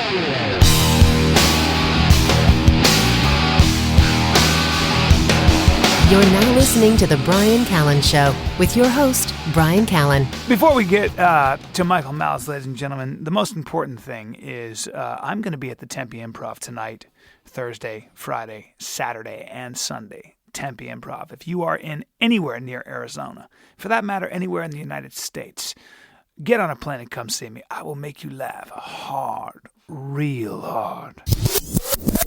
You're now listening to The Bryan Callen Show with your host, Bryan Callen. Before we get to Michael Malice, ladies and gentlemen, the most important thing is I'm going to be at the Tempe Improv tonight, Thursday, Friday, Saturday, and Sunday. Tempe Improv. If you are in anywhere near Arizona, for that matter, anywhere in the United States, get on a plane and come see me. I will make you laugh hard, real hard.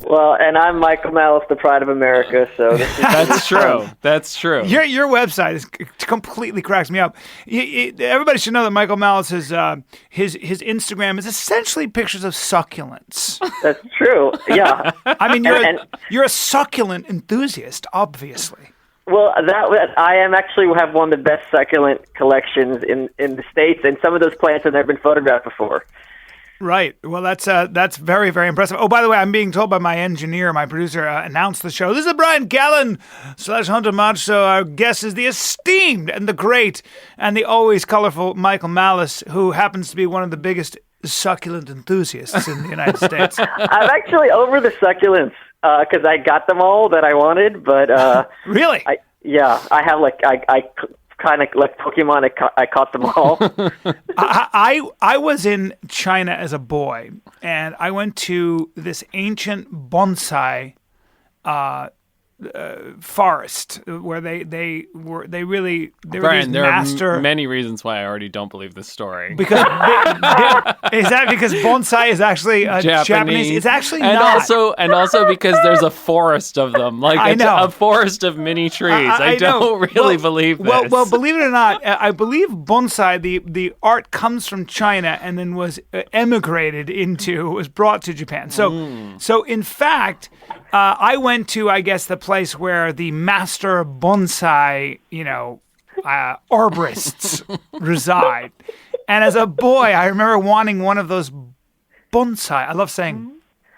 Well, and I'm Michael Malice, the pride of America, so this is That's true. That's true. Your website is completely cracks me up. Everybody should know that Michael Malice is his Instagram is essentially pictures of succulents. That's true. Yeah. I mean, you're a succulent enthusiast, obviously. Well, I am actually have one of the best succulent collections in the States, and some of those plants have never been photographed before. Right. Well, that's very, very impressive. Oh, by the way, I'm being told by my engineer, my producer, announced the show. This is Bryan Callen / Hunter Macho. Our guest is the esteemed and the great and the always colorful Michael Malice, who happens to be one of the biggest succulent enthusiasts in the United States. I'm actually over the succulents because I got them all that I wanted, but really, I have I kind of like Pokemon. I caught them all. I was in China as a boy, and I went to this ancient bonsai forest where they were Bryan, these there master. are many reasons why I already don't believe this story. Because is that because bonsai is actually Japanese? It's actually not. And also because there's a forest of them, like a forest of mini trees. I don't really believe this. Well, believe it or not, I believe bonsai, the art comes from China and then was was brought to Japan. So in fact, I went to, I guess, the place where the master bonsai, arborists reside. And as a boy, I remember wanting one of those bonsai. I love saying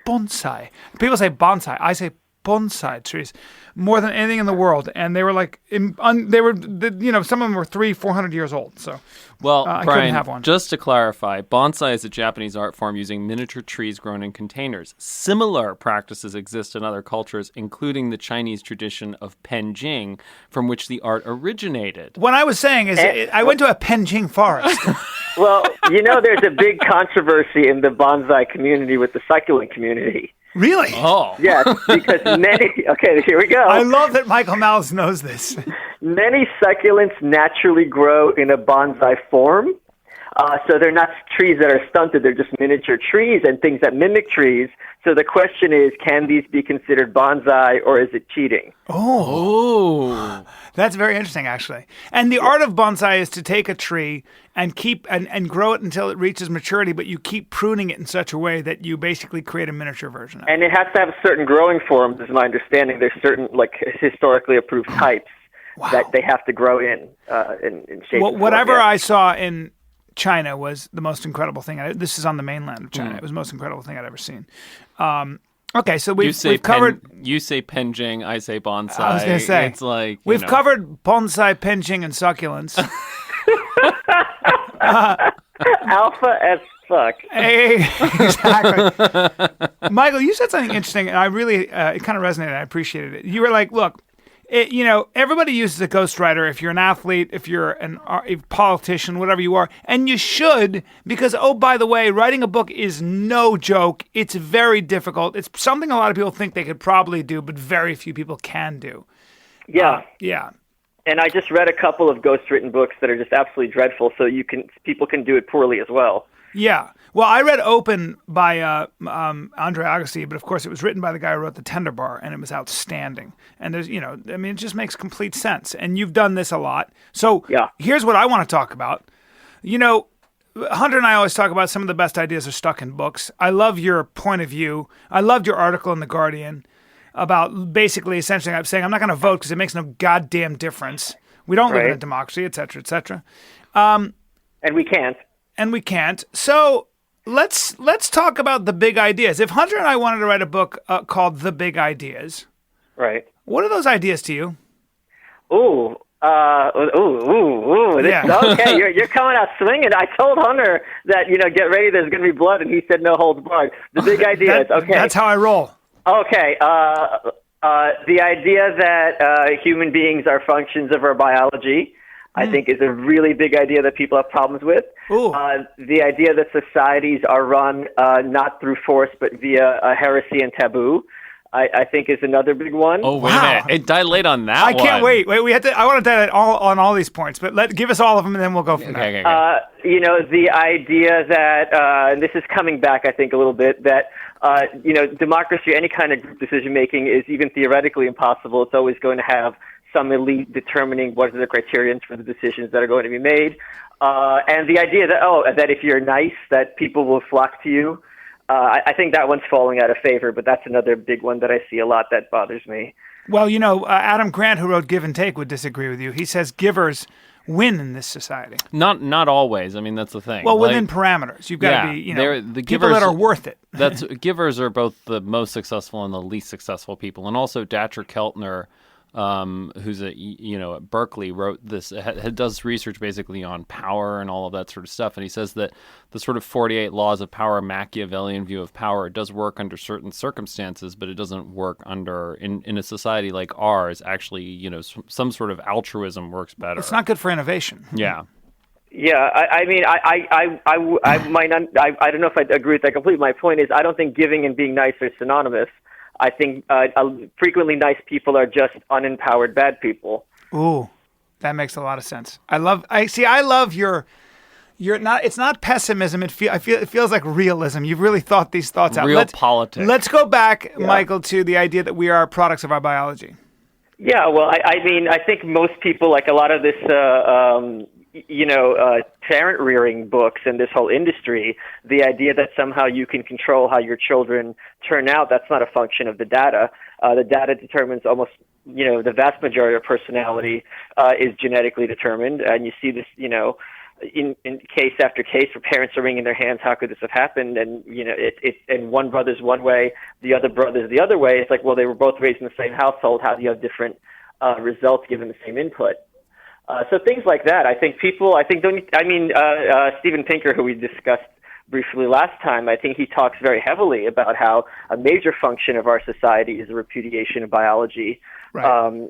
bonsai. People say bonsai. I say bonsai trees more than anything in the world. And they were like, some of them were 300-400 years old. So, I Bryan, couldn't have one. Just to clarify, bonsai is a Japanese art form using miniature trees grown in containers. Similar practices exist in other cultures, including the Chinese tradition of penjing, from which the art originated. What I was saying is, I went to a penjing forest. Well, there's a big controversy in the bonsai community with the succulent community. Really? Oh. Yes, because okay, here we go. I love that Michael Malice knows this. Many succulents naturally grow in a bonsai form. So they're not trees that are stunted, they're just miniature trees and things that mimic trees. So the question is, can these be considered bonsai or is it cheating? Oh. That's very interesting, actually. And the art of bonsai is to take a tree and keep and grow it until it reaches maturity, but you keep pruning it in such a way that you basically create a miniature version of it. And it has to have certain growing forms, is my understanding. There's certain historically approved types that they have to grow in shape. Well, whatever I saw in China was the most incredible thing. This is on the mainland of China. It was the most incredible thing I'd ever seen. Okay, so we've covered. You say penjing, I say bonsai. I was going to say it's like we've covered bonsai, penjing, and succulents. Alpha as fuck. Exactly. Michael, you said something interesting, and I really it kind of resonated. I appreciated it. You were like, "Look, everybody uses a ghostwriter if you're an athlete, if you're a politician, whatever you are, and you should, because, oh, by the way, writing a book is no joke. It's very difficult. It's something a lot of people think they could probably do, but very few people can do." Yeah. Yeah. And I just read a couple of ghostwritten books that are just absolutely dreadful, so people can do it poorly as well. Yeah. Well, I read Open by Andre Agassi, but of course it was written by the guy who wrote The Tender Bar, and it was outstanding. And there's, it just makes complete sense. And you've done this a lot. So Here's what I want to talk about. Hunter and I always talk about some of the best ideas are stuck in books. I love your point of view. I loved your article in The Guardian about basically essentially saying I'm not going to vote because it makes no goddamn difference. We don't live in a democracy, et cetera, et cetera. And we can't. And we can't. So let's talk about the big ideas. If Hunter and I wanted to write a book called The Big Ideas, right? What are those ideas to you? Oh, Okay, you're coming out swinging. I told Hunter that, get ready, there's going to be blood, and he said no holds barred. The big idea is, okay. That's how I roll. Okay, the idea that human beings are functions of our biology, I think, is a really big idea that people have problems with. The idea that societies are run not through force, but via heresy and taboo, I think is another big one. Oh, wait a minute. It dilate on that one. I can't wait. We have to. I want to dilate on all these points, but give us all of them, and then we'll go from there. Okay. The idea that, and this is coming back, I think, a little bit, that, democracy, any kind of group decision-making is even theoretically impossible. It's always going to have some elite determining what are the criterions for the decisions that are going to be made. And the idea that, that if you're nice, that people will flock to you. I think that one's falling out of favor, but that's another big one that I see a lot that bothers me. Well, Adam Grant, who wrote Give and Take, would disagree with you. He says givers win in this society. Not always. I mean, that's the thing. Well, within parameters. You've got to be, the people givers, that are worth it. Givers are both the most successful and the least successful people. And also Datcher Keltner, who's at Berkeley, wrote this, does research basically on power and all of that sort of stuff. And he says that the sort of 48 laws of power, Machiavellian view of power, it does work under certain circumstances, but it doesn't work in a society like ours. Actually, some sort of altruism works better. It's not good for innovation. Yeah. Yeah, I mean, I might not, I don't know if I agree with that completely. My point is, I don't think giving and being nice are synonymous. I think frequently nice people are just unempowered bad people. Ooh, that makes a lot of sense. I love your not. It's not pessimism. It feels like realism. You've really thought these thoughts out. Real politics. Let's go back, Michael, to the idea that we are products of our biology. Yeah, well, I mean, I think most people, like a lot of this, parent rearing books and this whole industry, the idea that somehow you can control how your children turn out, that's not a function of the data. The data determines almost, the vast majority of personality is genetically determined. And you see this, in case after case where parents are wringing their hands, how could this have happened? And, and one brother's one way, the other brother's the other way. It's like, well, they were both raised in the same household. How do you have different results given the same input? So things like that. I think Steven Pinker, who we discussed briefly last time, I think he talks very heavily about how a major function of our society is the repudiation of biology. Right.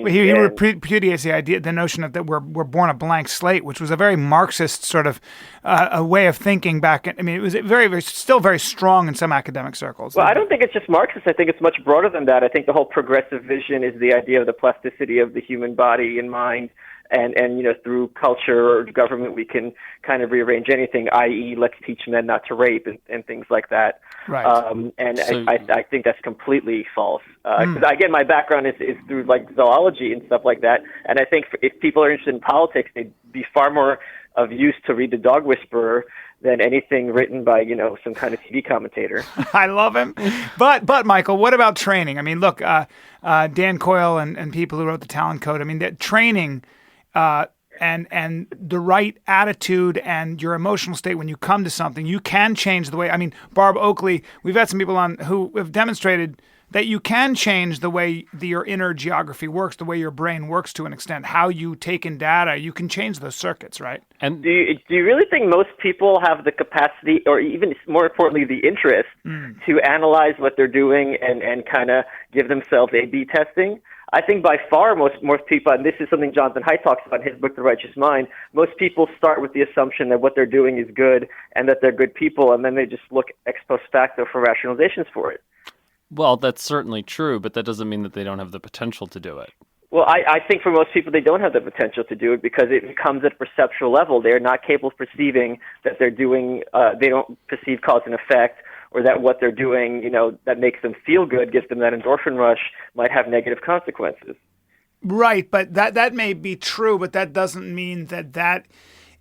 He repudiates the notion that we're born a blank slate, which was a very Marxist sort of a way of thinking back. I mean, it was still very strong in some academic circles. Well, I don't think it's just Marxist. I think it's much broader than that. I think the whole progressive vision is the idea of the plasticity of the human body and mind. And through culture or government, we can kind of rearrange anything, i.e., let's teach men not to rape and things like that. Right. I think that's completely false. Because again, my background is through like zoology and stuff like that. And I think if people are interested in politics, they'd be far more of use to read The Dog Whisperer than anything written by, some kind of TV commentator. I love him. But Michael, what about training? I mean, look, Dan Coyle and people who wrote the Talent Code, I mean, that training and the right attitude and your emotional state when you come to something, you can change the way. I mean, Barb Oakley, we've had some people on who have demonstrated that you can change the way your inner geography works, the way your brain works to an extent, how you take in data. You can change those circuits, right? And do you really think most people have the capacity, or even more importantly, the interest to analyze what they're doing and kind of give themselves A/B testing? I think by far most people, and this is something Jonathan Haidt talks about in his book, The Righteous Mind, most people start with the assumption that what they're doing is good and that they're good people, and then they just look ex post facto for rationalizations for it. Well, that's certainly true, but that doesn't mean that they don't have the potential to do it. Well, I think for most people, they don't have the potential to do it because it comes at a perceptual level. They're not capable of perceiving that they're doing, they don't perceive cause and effect, or that what they're doing, that makes them feel good, gives them that endorphin rush, might have negative consequences. Right, but that may be true, but that doesn't mean that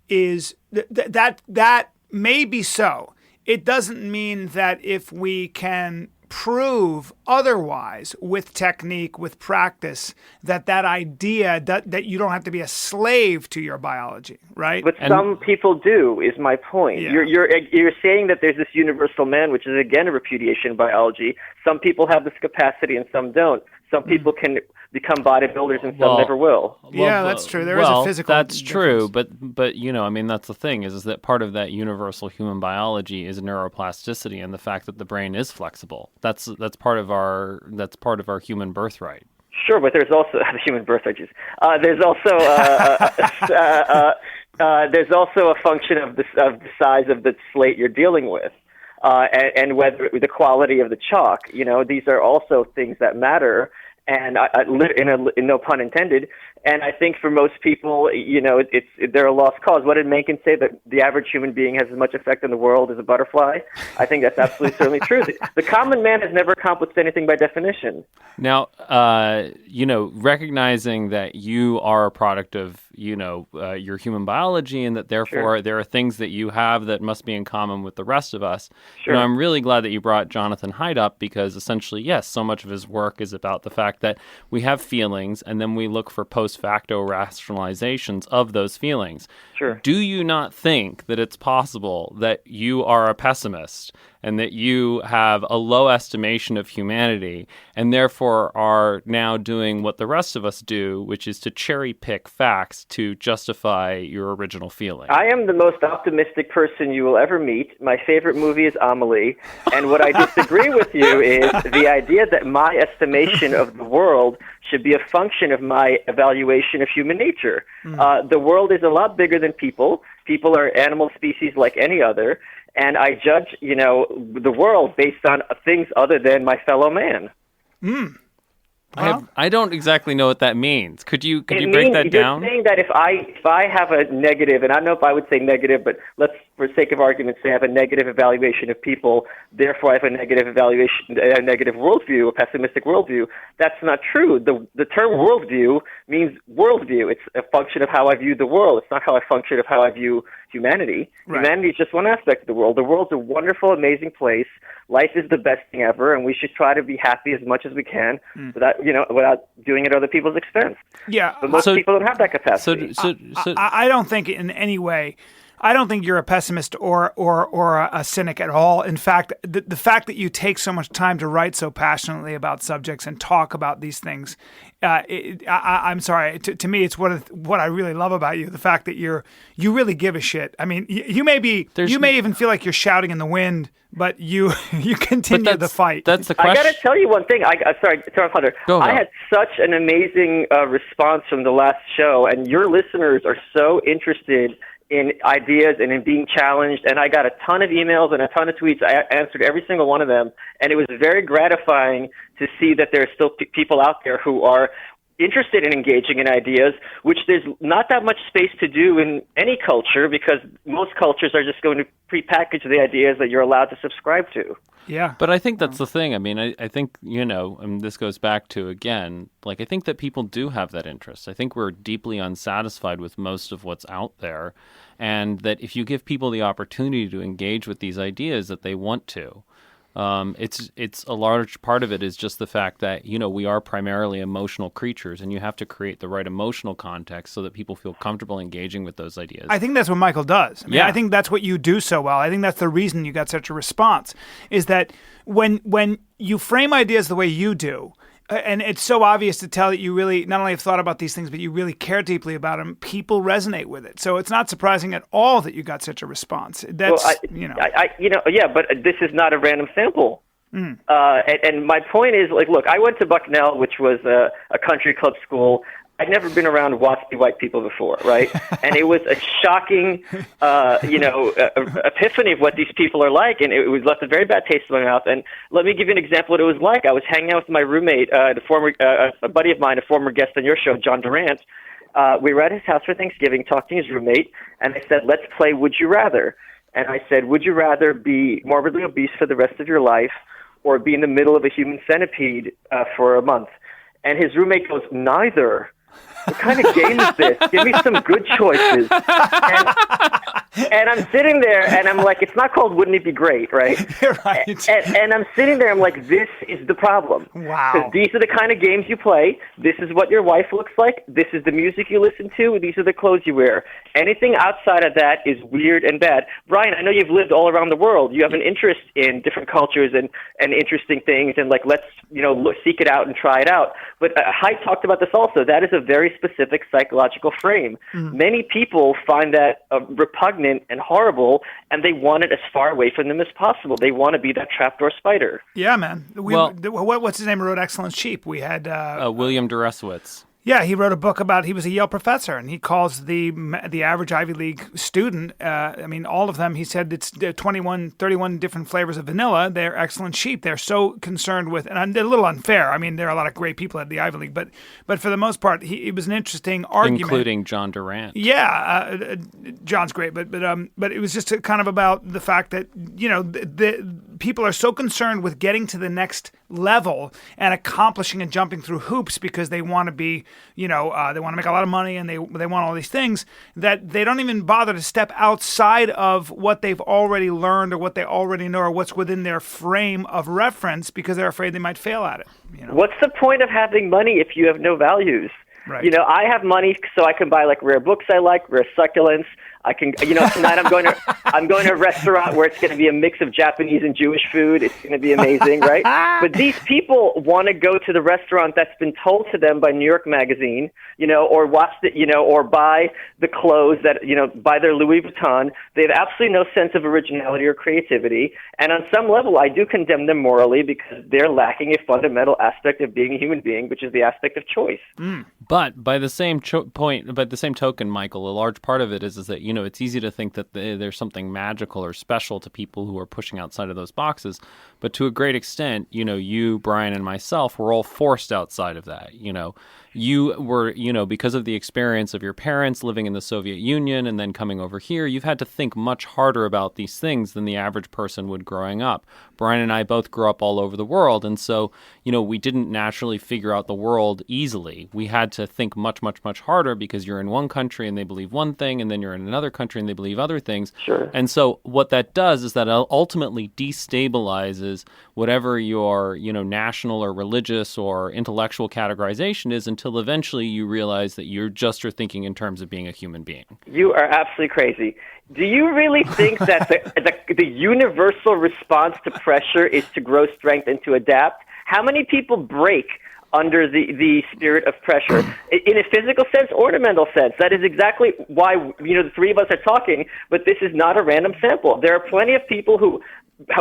is that may be so. It doesn't mean that if we can prove otherwise with technique, with practice, that idea that you don't have to be a slave to your biology, right? But some people do, is my point. Yeah. You're saying that there's this universal man, which is again a repudiation of biology. Some people have this capacity and some don't. Some people can become bodybuilders and some never will. Yeah, that's true. There is a physical That's true, difference. but I mean, that's the thing is that part of that universal human biology is neuroplasticity and the fact that the brain is flexible. That's part of our human birthright. Sure, but there's also the human birthright. There's also there's also a function of the size of the slate you're dealing with, and whether the quality of the chalk. These are also things that matter. And in no pun intended. And I think for most people, they're a lost cause. What did Mencken say, that the average human being has as much effect on the world as a butterfly? I think that's absolutely certainly true. The common man has never accomplished anything by definition. Now, recognizing that you are a product of, your human biology and that therefore there are things that you have that must be in common with the rest of us. Sure. I'm really glad that you brought Jonathan Haidt up because essentially, yes, so much of his work is about the fact that we have feelings and then we look for post facto rationalizations of those feelings. Sure. Do you not think that it's possible that you are a pessimist and that you have a low estimation of humanity and therefore are now doing what the rest of us do, which is to cherry pick facts to justify your original feeling? I am the most optimistic person you will ever meet. My favorite movie is Amelie. And what I disagree with you is the idea that my estimation of the world should be a function of my evaluation of human nature. The world is a lot bigger than people. People are animal species like any other. And I judge, the world based on things other than my fellow man. I don't exactly know what that means. Could you break that down? You're saying that if I have a negative, and I don't know if I would say negative, but let's, for sake of argument, say I have a negative evaluation of people, therefore I have a negative worldview, a pessimistic worldview. That's not true. The term worldview means worldview. It's a function of how I view the world. It's not how I function of how I view humanity. Right. Humanity is just one aspect of the world. The world's a wonderful, amazing place. Life is the best thing ever, and we should try to be happy as much as we can without doing it at other people's expense. Yeah, but most people don't have that capacity. I don't think in any way. I don't think you're a pessimist or a cynic at all. In fact, the fact that you take so much time to write so passionately about subjects and talk about these things, I'm sorry. To me, it's what I really love about you. The fact that you really give a shit. I mean, you may even feel like you're shouting in the wind, but you continue the fight. That's the question. I got to tell you one thing. Sorry, Hunter. I had such an amazing response from the last show, and your listeners are so interested in ideas and in being challenged, and I got a ton of emails and a ton of tweets. I answered every single one of them, and it was very gratifying to see that there are still people out there who are interested in engaging in ideas, which there's not that much space to do in any culture because most cultures are just going to prepackage the ideas that you're allowed to subscribe to. Yeah. But I think that's the thing. I mean, I think, and this goes back to, again, I think that people do have that interest. I think we're deeply unsatisfied with most of what's out there, and that if you give people the opportunity to engage with these ideas that they want to, it's a large part of it is just the fact that, we are primarily emotional creatures, and you have to create the right emotional context so that people feel comfortable engaging with those ideas. I think that's what Michael does. I think that's what you do so well. I think that's the reason you got such a response, is that when you frame ideas the way you do, and it's so obvious to tell that you really not only have thought about these things, but you really care deeply about them, people resonate with it. So it's not surprising at all that you got such a response. That's, but this is not a random sample. And my point is, look, I went to Bucknell, which was a country club school. I'd never been around waspy white people before, right? And it was a shocking, epiphany of what these people are like, and it was left a very bad taste in my mouth. And let me give you an example of what it was like. I was hanging out with my roommate, a buddy of mine, a former guest on your show, John Durant. We were at his house for Thanksgiving, talking to his roommate, and I said, let's play Would You Rather. And I said, would you rather be morbidly obese for the rest of your life or be in the middle of a human centipede for a month? And his roommate goes, neither. What kind of game is this? Give me some good choices. And I'm sitting there, and I'm like, it's not called Wouldn't It Be Great, right? Right. And I'm sitting there, I'm like, this is the problem. Wow. Because these are the kind of games you play. This is what your wife looks like. This is the music you listen to. These are the clothes you wear. Anything outside of that is weird and bad. Brian, I know you've lived all around the world. You have an interest in different cultures and interesting things, and like, let's, seek it out and try it out. But Haidt talked about this also. That is a very specific psychological frame. Mm-hmm. Many people find that repugnant and horrible, and they want it as far away from them as possible. They want to be that trapdoor spider. Yeah, man. What's his name who wrote Excellent Sheep? We had William Deresiewicz. Yeah, he wrote a book about, he was a Yale professor, and he calls the average Ivy League student, all of them, he said it's 31 different flavors of vanilla. They're excellent sheep. They're so concerned with, and they're a little unfair. I mean, there are a lot of great people at the Ivy League, but for the most part, it was an interesting argument. Including John Durant. Yeah, John's great, but it was just kind of about the fact that, the people are so concerned with getting to the next level and accomplishing and jumping through hoops because they want to be, they want to make a lot of money and they want all these things, that they don't even bother to step outside of what they've already learned or what they already know or what's within their frame of reference because they're afraid they might fail at it. What's the point of having money if you have no values? Right. I have money so I can buy like rare books I like, rare succulents. I can, tonight I'm going to a restaurant where it's going to be a mix of Japanese and Jewish food. It's going to be amazing, right? But these people want to go to the restaurant that's been told to them by New York Magazine, or watch or buy the clothes that, buy their Louis Vuitton. They have absolutely no sense of originality or creativity. And on some level, I do condemn them morally because they're lacking a fundamental aspect of being a human being, which is the aspect of choice. Mm. But by the same token, Michael, a large part of it is that, it's easy to think that there's something magical or special to people who are pushing outside of those boxes. But to a great extent, you, Brian, and myself, we're all forced outside of that. You were, because of the experience of your parents living in the Soviet Union and then coming over here, you've had to think much harder about these things than the average person would growing up. Brian and I both grew up all over the world. And so, we didn't naturally figure out the world easily. We had to think much, much, much harder because you're in one country and they believe one thing, and then you're in another country and they believe other things. Sure. And so what that does is that ultimately destabilizes whatever your, national or religious or intellectual categorization is until eventually you realize that you're thinking in terms of being a human being. You are absolutely crazy. Do you really think that the universal response to pressure is to grow strength and to adapt? How many people break under the spirit of pressure in a physical sense or in a mental sense? That is exactly why, the three of us are talking, but this is not a random sample. There are plenty of people who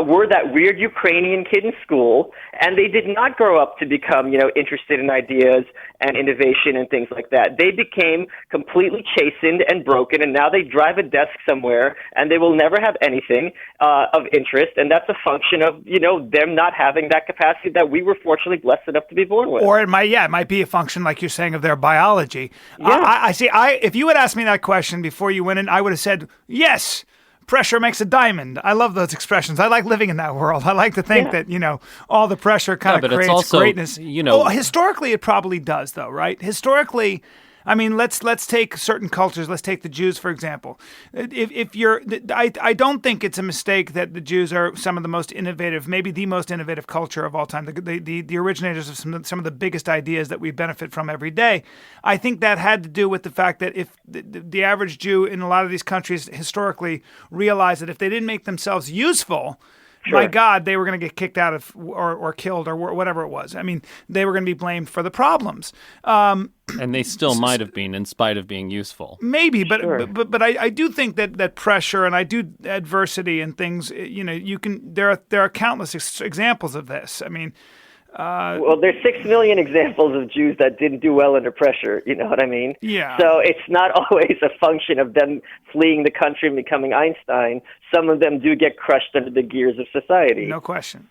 were that weird Ukrainian kid in school, and they did not grow up to become, interested in ideas and innovation and things like that. They became completely chastened and broken, and now they drive a desk somewhere, and they will never have anything of interest, and that's a function of, them not having that capacity that we were fortunately blessed enough to be born with. Or it might be a function, like you're saying, of their biology. Yeah. If you had asked me that question before you went in, I would have said, yes. Pressure makes a diamond. I love those expressions. I like living in that world. I like to think that, all the pressure kind of creates also, greatness. Historically, it probably does, though, right? Historically, let's take certain cultures. Let's take the Jews, for example. I don't think it's a mistake that the Jews are some of the most innovative, maybe the most innovative culture of all time. The originators of some of the biggest ideas that we benefit from every day. I think that had to do with the fact that if the average Jew in a lot of these countries historically realized that if they didn't make themselves useful, Sure. My God, they were going to get kicked out of or killed or whatever it was. They were going to be blamed for the problems. And they still might have been, in spite of being useful. Maybe, but Sure. but I do think that pressure and I do adversity and things. You can there are countless examples of this. Well, there's 6 million examples of Jews that didn't do well under pressure, you know what I mean? Yeah. So it's not always a function of them fleeing the country and becoming Einstein. Some of them do get crushed under the gears of society. No question.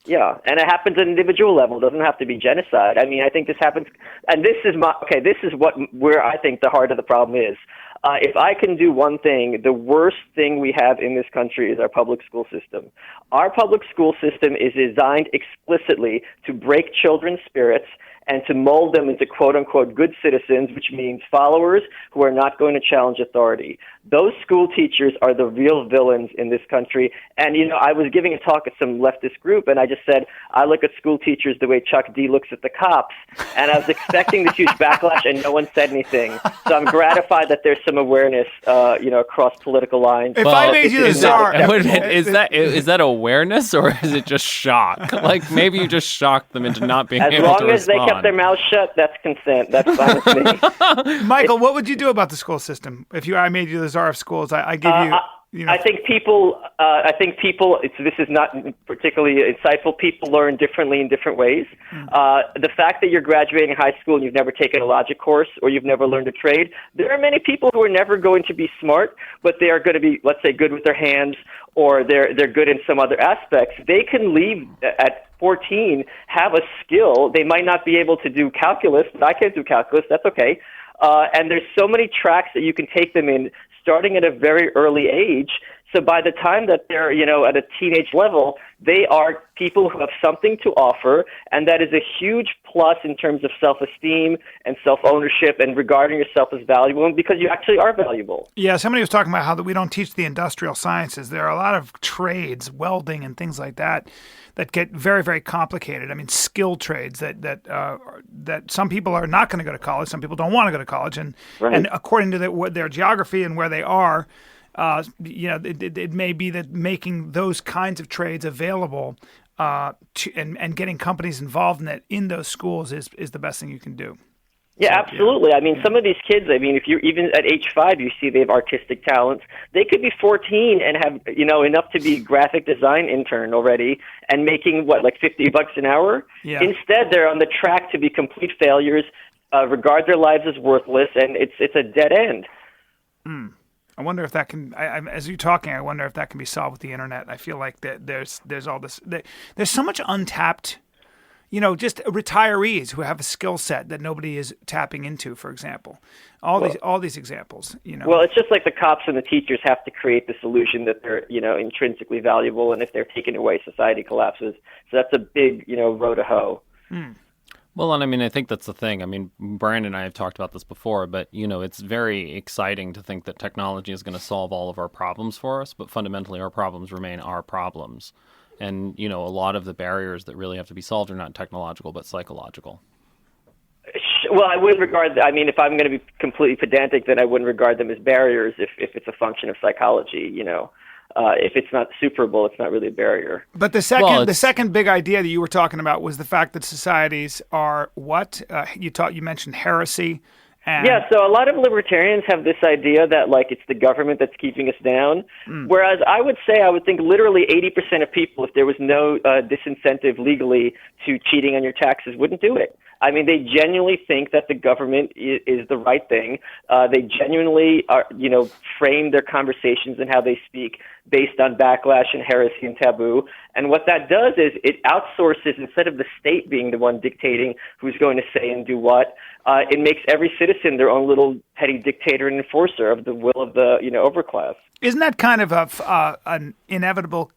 Yeah, and it happens at an individual level. It doesn't have to be genocide. I think this happens, and this is where I think the heart of the problem is. If I can do one thing, the worst thing we have in this country is our public school system. Our public school system is designed explicitly to break children's spirits and to mold them into quote-unquote good citizens, which means followers who are not going to challenge authority. Those school teachers are the real villains in this country. And, I was giving a talk at some leftist group, and I just said, I look at school teachers the way Chuck D looks at the cops, and I was expecting this huge backlash, and no one said anything. So I'm gratified that there's some awareness, across political lines. If I made you the czar, is that awareness or is it just shock? Like maybe you just shocked them into not being able to respond. As long as they kept their mouths shut, that's consent. That's fine with me. Michael, what would you do about the school system if I made you the czar of schools? I give you. I think people. This is not particularly insightful. People learn differently in different ways. The fact that you're graduating high school and you've never taken a logic course or you've never learned a trade, there are many people who are never going to be smart, but they are going to be, let's say, good with their hands, or they're good in some other aspects. They can leave at 14, have a skill. They might not be able to do calculus, but I can't do calculus. That's okay. And there's so many tracks that you can take them in, starting at a very early age. So by the time that they're, at a teenage level, they are people who have something to offer, and that is a huge plus in terms of self-esteem and self-ownership and regarding yourself as valuable, because you actually are valuable. Yeah, somebody was talking about how that we don't teach the industrial sciences. There are a lot of trades, welding and things like that get very, very complicated. I mean, skilled trades that some people are not going to go to college, some people don't want to go to college, and according to their geography and where they are, it may be that making those kinds of trades available and getting companies involved in those schools is the best thing you can do. Yeah, absolutely. Yeah. I mean, some of these kids, if you're even at age 5, you see they have artistic talents. They could be 14 and have, enough to be graphic design intern already and making, like $50 an hour? Yeah. Instead, they're on the track to be complete failures, regard their lives as worthless, and it's a dead end. I wonder if that can. As you're talking, I wonder if that can be solved with the internet. I feel like that there's all this. There's so much untapped, just retirees who have a skill set that nobody is tapping into. For example, all these examples. Well, it's just like the cops and the teachers have to create this illusion that they're intrinsically valuable, and if they're taken away, society collapses. So that's a big row to hoe. Well, and I think that's the thing. I mean, Brian and I have talked about this before, but, it's very exciting to think that technology is going to solve all of our problems for us, but fundamentally our problems remain our problems. And, a lot of the barriers that really have to be solved are not technological, but psychological. Well, I wouldn't regard, if I'm going to be completely pedantic, then I wouldn't regard them as barriers if it's a function of psychology, If it's not superable, it's not really a barrier. But the second big idea that you were talking about was the fact that societies are what? You mentioned heresy. Yeah, so a lot of libertarians have this idea that it's the government that's keeping us down. Whereas I would think literally 80% of people, if there was no disincentive legally to cheating on your taxes, wouldn't do it. I mean, they genuinely think that the government is the right thing. They genuinely are, frame their conversations and how they speak based on backlash and heresy and taboo. And what that does is it outsources, instead of the state being the one dictating who's going to say and do what, it makes every citizen their own little petty dictator and enforcer of the will of the, overclass. Isn't that kind of an inevitable,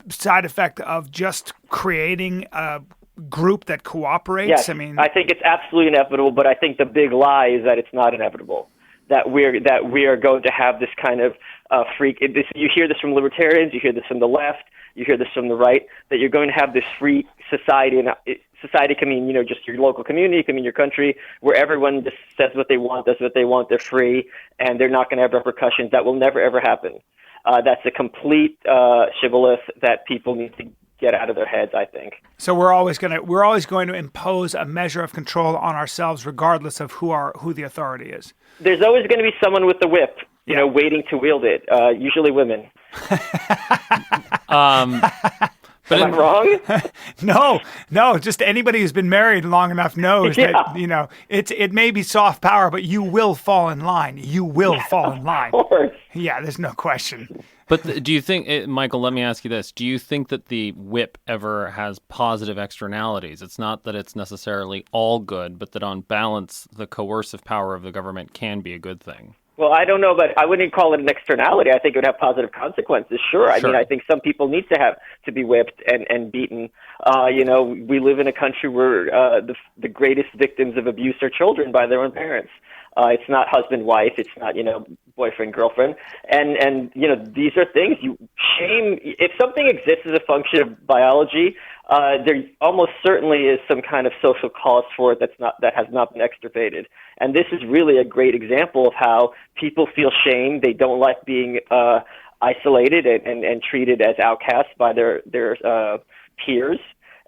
side effect of just creating a group that cooperates? Yes, I think it's absolutely inevitable, but I think the big lie is that it's not inevitable. That we are going to have this kind of freak. You hear this from libertarians, you hear this from the left, you hear this from the right. That you're going to have this free society, and society can mean just your local community, can mean your country, where everyone just says what they want, does what they want, they're free, and they're not going to have repercussions. That will never ever happen. That's a complete shibboleth that people need to get out of their heads, I think. So we're always going to impose a measure of control on ourselves, regardless of who the authority is. There's always going to be someone with the whip, waiting to wield it. Usually women. But am I wrong? No. Just anybody who's been married long enough knows that it may be soft power, but you will fall in line. You will fall in line. Of course. Yeah, there's no question. But do you think, Michael, let me ask you this. Do you think that the whip ever has positive externalities? It's not that it's necessarily all good, but that on balance, the coercive power of the government can be a good thing. Well, I don't know, but I wouldn't call it an externality. I think it would have positive consequences. Sure. I mean, I think some people need to be whipped and beaten. We live in a country where the greatest victims of abuse are children by their own parents. It's not husband-wife. It's not, boyfriend-girlfriend. And these are things shame. If something exists as a function of biology, there almost certainly is some kind of social cause for it that has not been extirpated. And this is really a great example of how people feel shame. They don't like being isolated and treated as outcasts by their peers.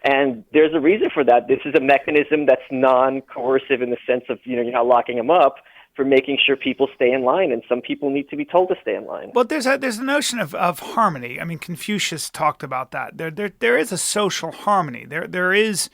And there's a reason for that. This is a mechanism that's non-coercive in the sense of, you're not locking them up, for making sure people stay in line, and some people need to be told to stay in line. Well, there's a notion of harmony. I mean, Confucius talked about that. There is a social harmony. There is,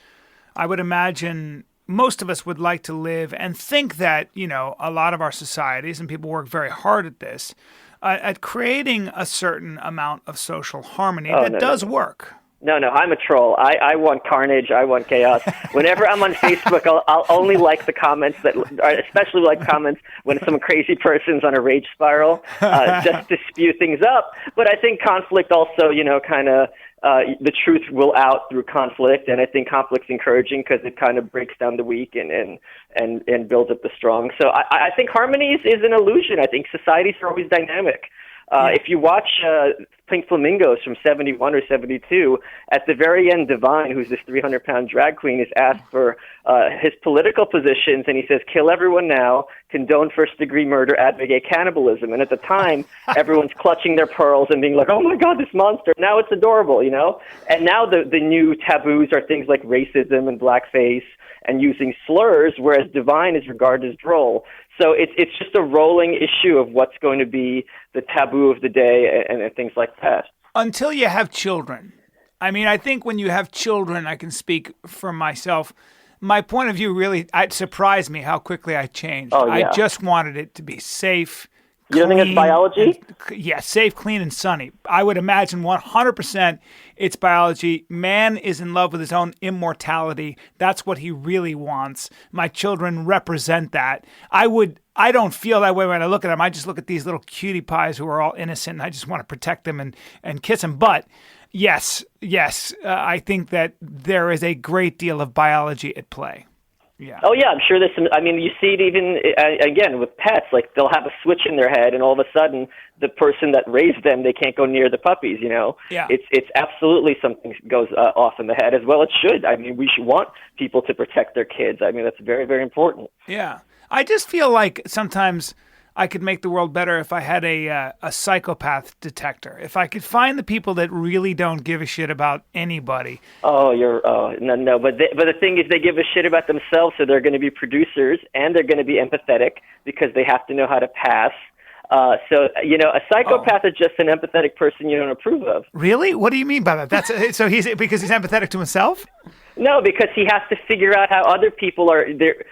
I would imagine, most of us would like to live and think that, a lot of our societies, and people work very hard at this, at creating a certain amount of social harmony that does work. No, I'm a troll. I want carnage. I want chaos. Whenever I'm on Facebook, I'll only like the comments especially like comments when some crazy person's on a rage spiral, just to spew things up. But I think conflict also, the truth will out through conflict, and I think conflict's encouraging because it kind of breaks down the weak and builds up the strong. So I think harmony is an illusion. I think societies are always dynamic. If you watch Pink Flamingos from 71 or 72, at the very end, Divine, who's this 300-pound drag queen, is asked for his political positions, and he says, kill everyone now, condone first-degree murder, advocate cannibalism. And at the time, everyone's clutching their pearls and being like, oh my God, this monster. Now it's adorable, And now the new taboos are things like racism and blackface and using slurs, whereas Divine is regarded as droll. So it's just a rolling issue of what's going to be the taboo of the day and things like that. Until you have children. I mean, I think when you have children, I can speak for myself. My point of view really, it surprised me how quickly I changed. Oh, yeah. I just wanted it to be safe. You don't think it's biology? Safe, clean, and sunny. I would imagine 100% it's biology. Man is in love with his own immortality. That's what he really wants. My children represent that. I don't feel that way when I look at them. I just look at these little cutie pies who are all innocent, and I just want to protect them and kiss them. But yes, I think that there is a great deal of biology at play. Yeah. Oh, yeah, I'm sure there's some. I mean, you see it even, again, with pets. Like, they'll have a switch in their head, and all of a sudden, the person that raised them, they can't go near the puppies, Yeah. It's absolutely something goes off in the head, as well it should. I mean, we should want people to protect their kids. I mean, that's very, very important. Yeah. I just feel like sometimes I could make the world better if I had a psychopath detector. If I could find the people that really don't give a shit about anybody. No. But the thing is, they give a shit about themselves, so they're going to be producers and they're going to be empathetic because they have to know how to pass. A psychopath is just an empathetic person you don't approve of. Really? What do you mean by that? That's so because he's empathetic to himself? No, because he has to figure out how other people are there.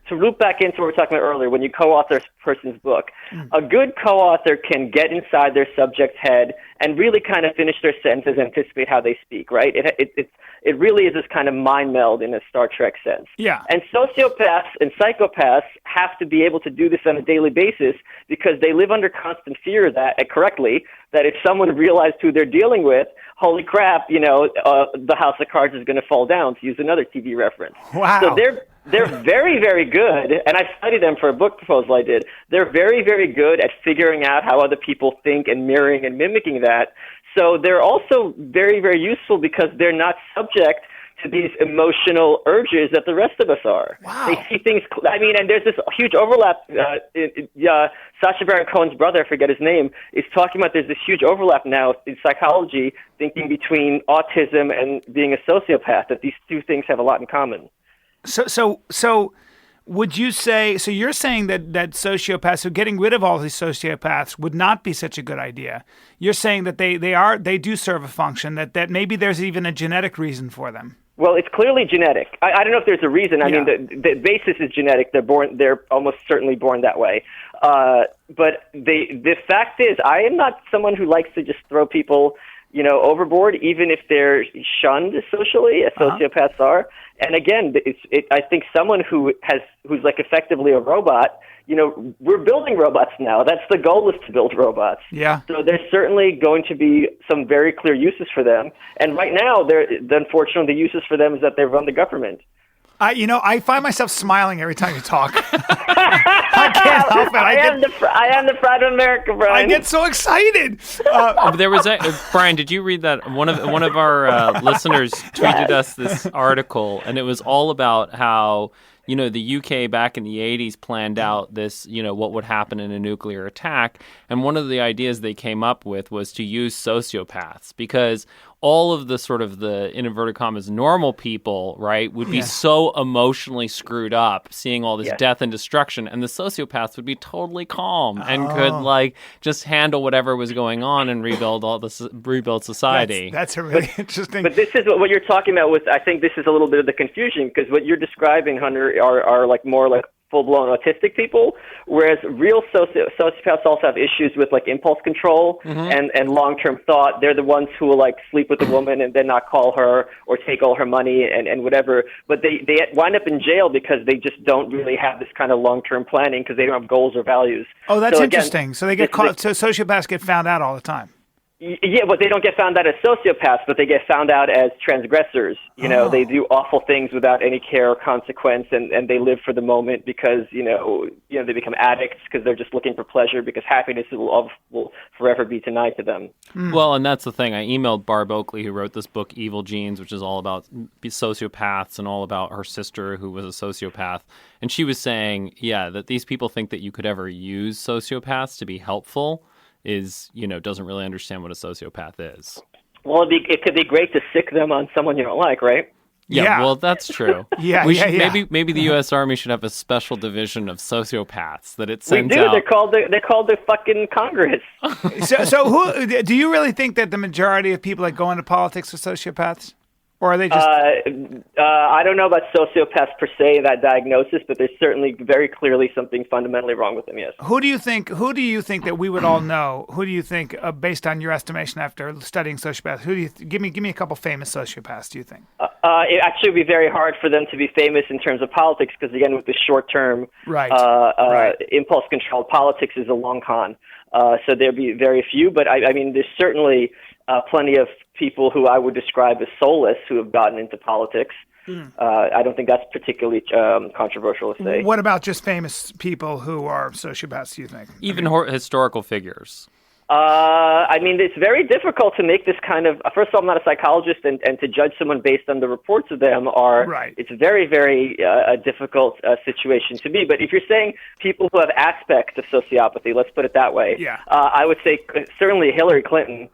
To loop back into what we were talking about earlier, when you co-author a person's book, a good co-author can get inside their subject's head and really kind of finish their sentences and anticipate how they speak, right? It really is this kind of mind meld in a Star Trek sense. Yeah. And sociopaths and psychopaths have to be able to do this on a daily basis because they live under constant fear that if someone realized who they're dealing with, holy crap, the house of cards is going to fall down, to use another TV reference. Wow. So they're very, very good, and I studied them for a book proposal I did. They're very, very good at figuring out how other people think and mirroring and mimicking that. So they're also very, very useful because they're not subject to these emotional urges that the rest of us are. Wow. They see things, and there's this huge overlap. Sacha Baron Cohen's brother, I forget his name, is talking about there's this huge overlap now in psychology, thinking between autism and being a sociopath, that these two things have a lot in common. So would you say, so you're saying that sociopaths, so getting rid of all these sociopaths would not be such a good idea. You're saying that they do serve a function, that maybe there's even a genetic reason for them. Well, it's clearly genetic. I don't know if there's a reason. I mean, the basis is genetic. They're almost certainly born that way. But the fact is, I am not someone who likes to just throw people overboard, even if they're shunned socially, as sociopaths are. And again, I think someone who's like effectively a robot, we're building robots now. That's the goal, is to build robots. Yeah. So there's certainly going to be some very clear uses for them. And right now, unfortunately, the uses for them is that they run the government. I find myself smiling every time you talk. I can't help it. I am the pride of America, Brian. I get so excited. There was Brian. Did you read that? One of our listeners tweeted us this article, and it was all about how the UK back in the 80s planned out this, what would happen in a nuclear attack, and one of the ideas they came up with was to use sociopaths, because all of the sort of the, in inverted commas, normal people, right, would be so emotionally screwed up seeing all this death and destruction, and the sociopaths would be totally calm and could just handle whatever was going on and rebuild society. That's a really interesting. But this is what you're talking about with. I think this is a little bit of the confusion, because what you're describing, Hunter, are like more like full-blown autistic people, whereas real sociopaths also have issues with like impulse control and long-term thought. They're the ones who will like sleep with a woman and then not call her or take all her money and whatever. But they wind up in jail because they just don't really have this kind of long-term planning, because they don't have goals or values. Oh, that's interesting. So they get caught. So sociopaths get found out all the time. Yeah, but they don't get found out as sociopaths, but they get found out as transgressors. They do awful things without any care or consequence, and they live for the moment because, they become addicts because they're just looking for pleasure, because happiness will forever be denied to them. Well, and that's the thing. I emailed Barb Oakley, who wrote this book, Evil Genes, which is all about sociopaths and all about her sister, who was a sociopath. And she was saying, that these people think that you could ever use sociopaths to be helpful doesn't really understand what a sociopath is. Well, it could be great to sick them on someone you don't like, right? Yeah, well, that's true. Maybe the U.S. Army should have a special division of sociopaths that it sends out. They're called the fucking Congress. So who do you really think that the majority of people that go into politics are sociopaths? Or are they just... I don't know about sociopaths per se, that diagnosis, but there's certainly very clearly something fundamentally wrong with them, yes. Who do you think that we would all know? Who do you think, based on your estimation after studying sociopaths, give me a couple famous sociopaths, do you think? It actually would be very hard for them to be famous in terms of politics, because, again, with the short-term impulse-controlled politics is a long con. So there'd be very few, but I mean, there's certainly plenty of people who I would describe as soulless who have gotten into politics. I don't think that's particularly controversial to say. What about just famous people who are sociopaths, do you think? Even historical figures. I mean, it's very difficult to make this kind of... First of all, I'm not a psychologist, and to judge someone based on the reports of them it's very, very difficult situation to be. But if you're saying people who have aspects of sociopathy, let's put it that way, I would say certainly Hillary Clinton,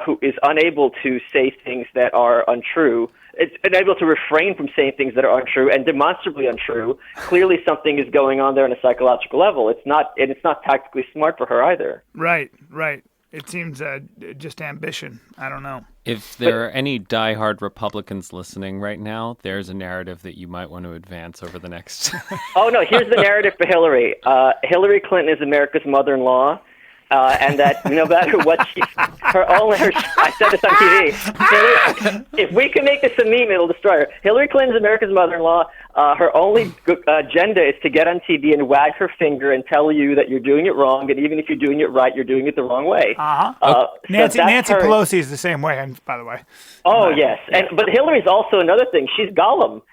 who is unable to say things that are untrue. It's unable to refrain from saying things that are untrue and demonstrably untrue. Clearly something is going on there on a psychological level. It's not tactically smart for her either. Right. It seems just ambition. I don't know. If there are any diehard Republicans listening right now, there's a narrative that you might want to advance over the next... Oh, no, here's the narrative for Hillary. Hillary Clinton is America's mother-in-law. And that no matter what I said this on TV. If we can make this a meme, it'll destroy her. Hillary Clinton's America's mother-in-law. Her only agenda is to get on TV and wag her finger and tell you that you're doing it wrong, and even if you're doing it right, you're doing it the wrong way. Nancy Pelosi is the same way, by the way. Oh, yes. But Hillary's also another thing. She's Gollum.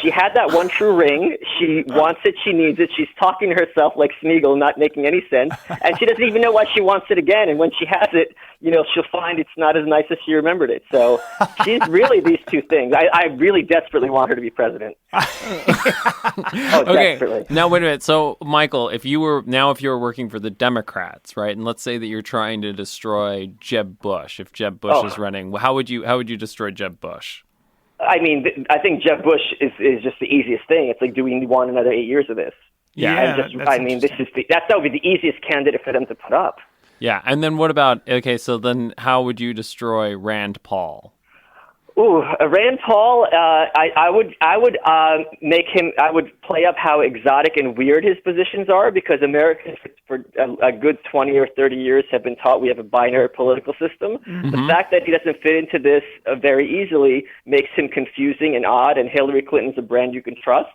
She had that one true ring. She wants it. She needs it. She's talking to herself like Smeagol, not making any sense. And she doesn't even know why she wants it again. And when she has it, she'll find it's not as nice as she remembered it. So she's really these two things. I really desperately want her to be president. Okay. Desperately. Now, wait a minute. So, Michael, if you were working for the Democrats, right, and let's say that you're trying to destroy Jeb Bush, if Jeb Bush is running, how would you destroy Jeb Bush? I mean, I think Jeb Bush is just the easiest thing. It's like, do we want another 8 years of this? Yeah. That would be the easiest candidate for them to put up. Yeah, and then what about? Okay, so then how would you destroy Rand Paul? Ooh, Rand Paul. I would make him. I would play up how exotic and weird his positions are, because Americans for a good 20 or 30 years have been taught we have a binary political system. Mm-hmm. The fact that he doesn't fit into this very easily makes him confusing and odd. And Hillary Clinton's a brand you can trust.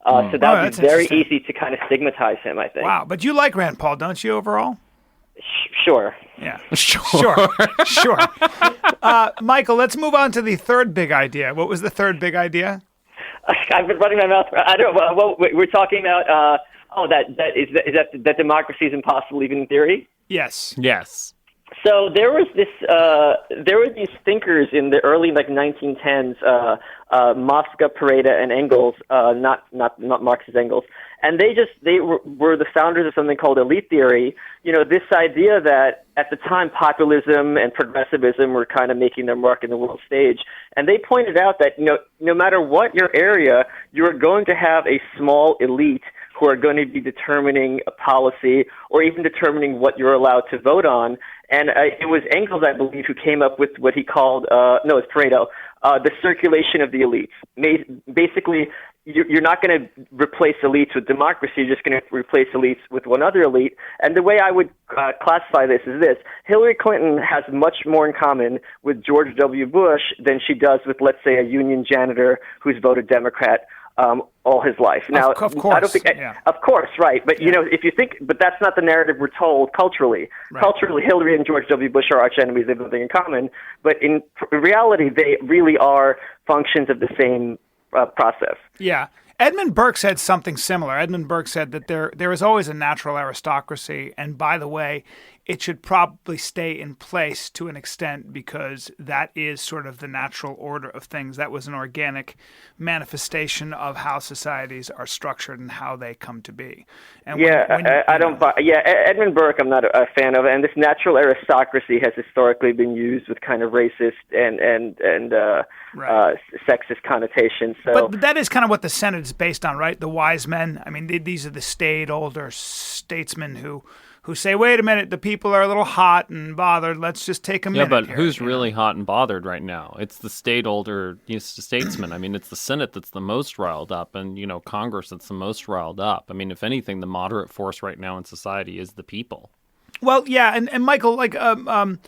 So that would be very easy to kind of stigmatize him, I think. Wow, but you like Rand Paul, don't you, overall? Sure. Yeah. Sure. Michael, let's move on to the third big idea. What was the third big idea? I've been running my mouth. I don't know. Well, we're talking about, that democracy is impossible even in theory? Yes. So there were these thinkers in the early 1910s, Mosca, Pareda, and Engels, not Marx's Engels, and they were the founders of something called elite theory. This idea that at the time populism and progressivism were kind of making their mark in the world stage, and they pointed out that no matter what your area, you are going to have a small elite who are going to be determining a policy or even determining what you're allowed to vote on. And it was Engels, I believe, who came up with what he called, it's Pareto, the circulation of the elites. Basically, you're not going to replace elites with democracy. You're just going to replace elites with one other elite. And the way I would classify this is this. Hillary Clinton has much more in common with George W. Bush than she does with, let's say, a union janitor who's voted Democrat all his life. Now, of course, I don't think, of course, right. But if you think, but that's not the narrative we're told culturally. Right. Culturally, Hillary and George W. Bush are arch enemies. They have nothing in common. But in reality, they really are functions of the same process. Yeah. Edmund Burke said something similar. Edmund Burke said that there is always a natural aristocracy, and by the way, it should probably stay in place to an extent because that is sort of the natural order of things. That was an organic manifestation of how societies are structured and how they come to be. And I don't buy. Yeah, Edmund Burke, I'm not a fan of, and this natural aristocracy has historically been used with kind of racist and sexist connotations. So, but that is kind of what the Senate is based on, right? The wise men. I mean, these are the staid older statesmen who say, wait a minute, the people are a little hot and bothered. Let's just take a minute. Yeah, but who's really hot and bothered right now? It's the older statesmen. I mean, it's the Senate that's the most riled up, and Congress that's the most riled up. I mean, if anything, the moderate force right now in society is the people. Well, yeah, and Michael, Lawrence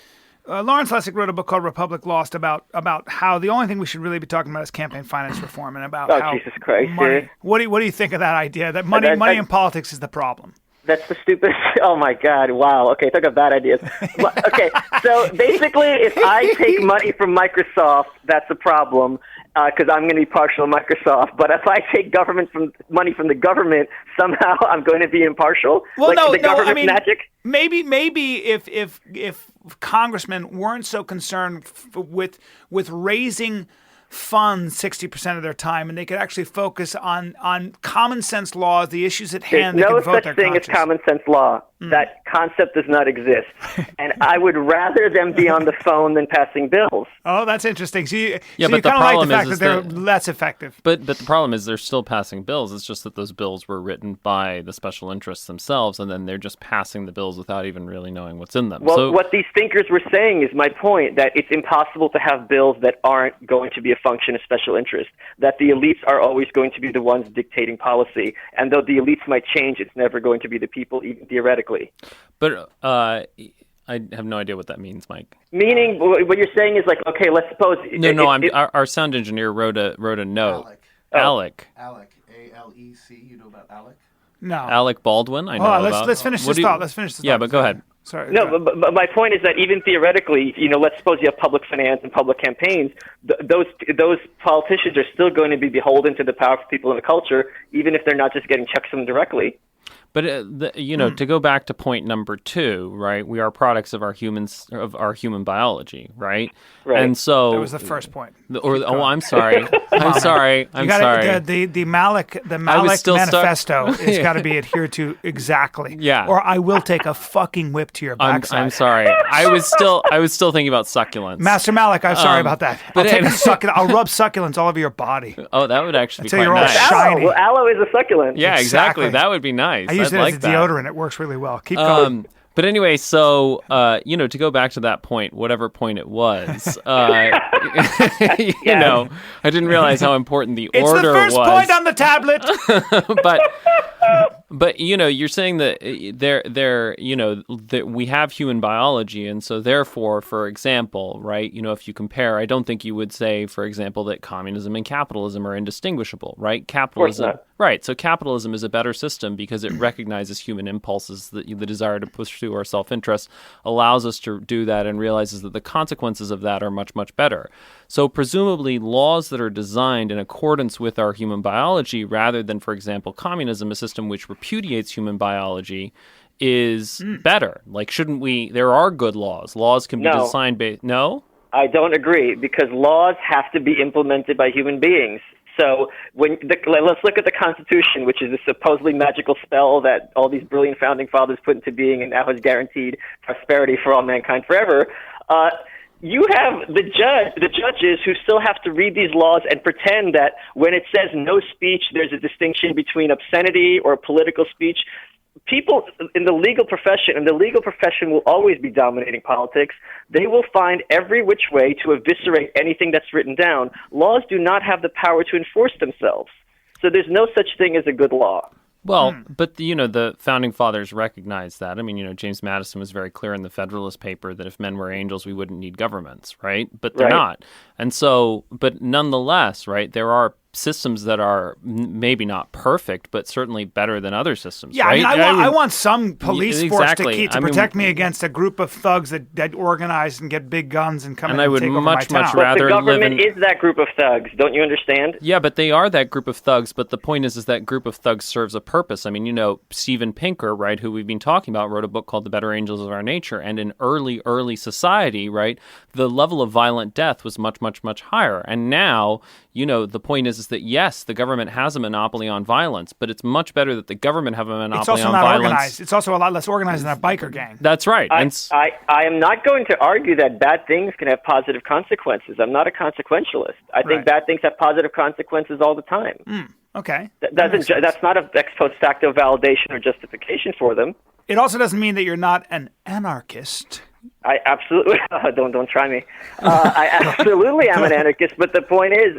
Lessig wrote a book called Republic Lost about how the only thing we should really be talking about is campaign finance reform and about how Jesus Christ, money. What do you think of that idea that money in politics is the problem? That's the stupidest. Oh my God! Wow. Okay, talk about bad ideas. Okay, so basically, if I take money from Microsoft, that's a problem because I'm going to be partial to Microsoft. But if I take money from the government, somehow I'm going to be impartial. Well, I mean, magic. Maybe if congressmen weren't so concerned with raising funds 60% of their time, and they could actually focus on common sense laws, the issues at hand. There's no such thing as common sense law. That concept does not exist. And I would rather them be on the phone than passing bills. Oh, that's interesting. So you but kind the of like the problem fact is that they're less effective. But the problem is they're still passing bills. It's just that those bills were written by the special interests themselves, and then they're just passing the bills without even really knowing what's in them. Well, what these thinkers were saying is my point, that it's impossible to have bills that aren't going to be a function of special interest, that the elites are always going to be the ones dictating policy. And though the elites might change, it's never going to be the people, even theoretically. But I have no idea what that means, Mike. Meaning, what you're saying is okay, let's suppose... Our sound engineer wrote a note. Alec. A-L-E-C. You know about Alec? No. Alec Baldwin, I know about. Let's finish this thought. Let's finish this Yeah, thought. but go ahead. Sorry. No, but my point is that even theoretically, let's suppose you have public finance and public campaigns, those politicians are still going to be beholden to the powerful people in the culture, even if they're not just getting checks from them directly. But to go back to point number 2, right? We are products of our human biology, right? Right. And so that was the first point. I'm sorry. I'm sorry. The Malice manifesto has got to be adhered to exactly. Yeah. Or I will take a fucking whip to your backside. I'm sorry. I was still thinking about succulents. Master Malik, I'm sorry about that. I'll rub succulents all over your body. Oh, that would actually be quite you're nice. all shiny. Aloe is a succulent. Yeah, exactly. That would be nice. I use it as a deodorant. It works really well. Keep going. But anyway, so, to go back to that point, whatever point it was, I didn't realize how important the It's order was. the first point on the tablet. But you're saying that that we have human biology, and so therefore, for example, right, if you compare, I don't think you would say, for example, that communism and capitalism are indistinguishable, right? Capitalism, of course not. right? So capitalism is a better system because it recognizes human impulses, the desire to pursue our self-interest, allows us to do that, and realizes that the consequences of that are much, much better. So presumably, laws that are designed in accordance with our human biology, rather than, for example, communism, a system which repudiates human biology, is better. Like, shouldn't we? There are good laws. Laws can be designed based. No? I don't agree, because laws have to be implemented by human beings. So let's look at the Constitution, which is a supposedly magical spell that all these brilliant founding fathers put into being and now has guaranteed prosperity for all mankind forever. You have the judges who still have to read these laws and pretend that when it says no speech, there's a distinction between obscenity or political speech. People in the legal profession, and the legal profession will always be dominating politics, they will find every which way to eviscerate anything that's written down. Laws do not have the power to enforce themselves. So there's no such thing as a good law. Well, but the founding fathers recognized that. I mean, James Madison was very clear in the Federalist Paper that if men were angels, we wouldn't need governments, right? But they're not. And so, but nonetheless, right, there are systems that are maybe not perfect, but certainly better than other systems. Yeah, right? I want some police force to protect me mean, against a group of thugs that organize and get big guns and come in and I take over much, my town. much rather but the government live in... is that group of thugs. Don't you understand? Yeah, but they are that group of thugs. But the point is that group of thugs serves a purpose. I mean, Steven Pinker, right, who we've been talking about, wrote a book called The Better Angels of Our Nature. And in early society, right, the level of violent death was much, much, much higher. And now, the point is that, yes, the government has a monopoly on violence, but it's much better that the government have a monopoly on violence. It's also not organized. It's also a lot less organized than a biker gang. That's right. I am not going to argue that bad things can have positive consequences. I'm not a consequentialist. I think bad things have positive consequences all the time. Okay. That's not an ex post facto validation or justification for them. It also doesn't mean that you're not an anarchist. I absolutely don't try me. I absolutely am an anarchist, but the point is,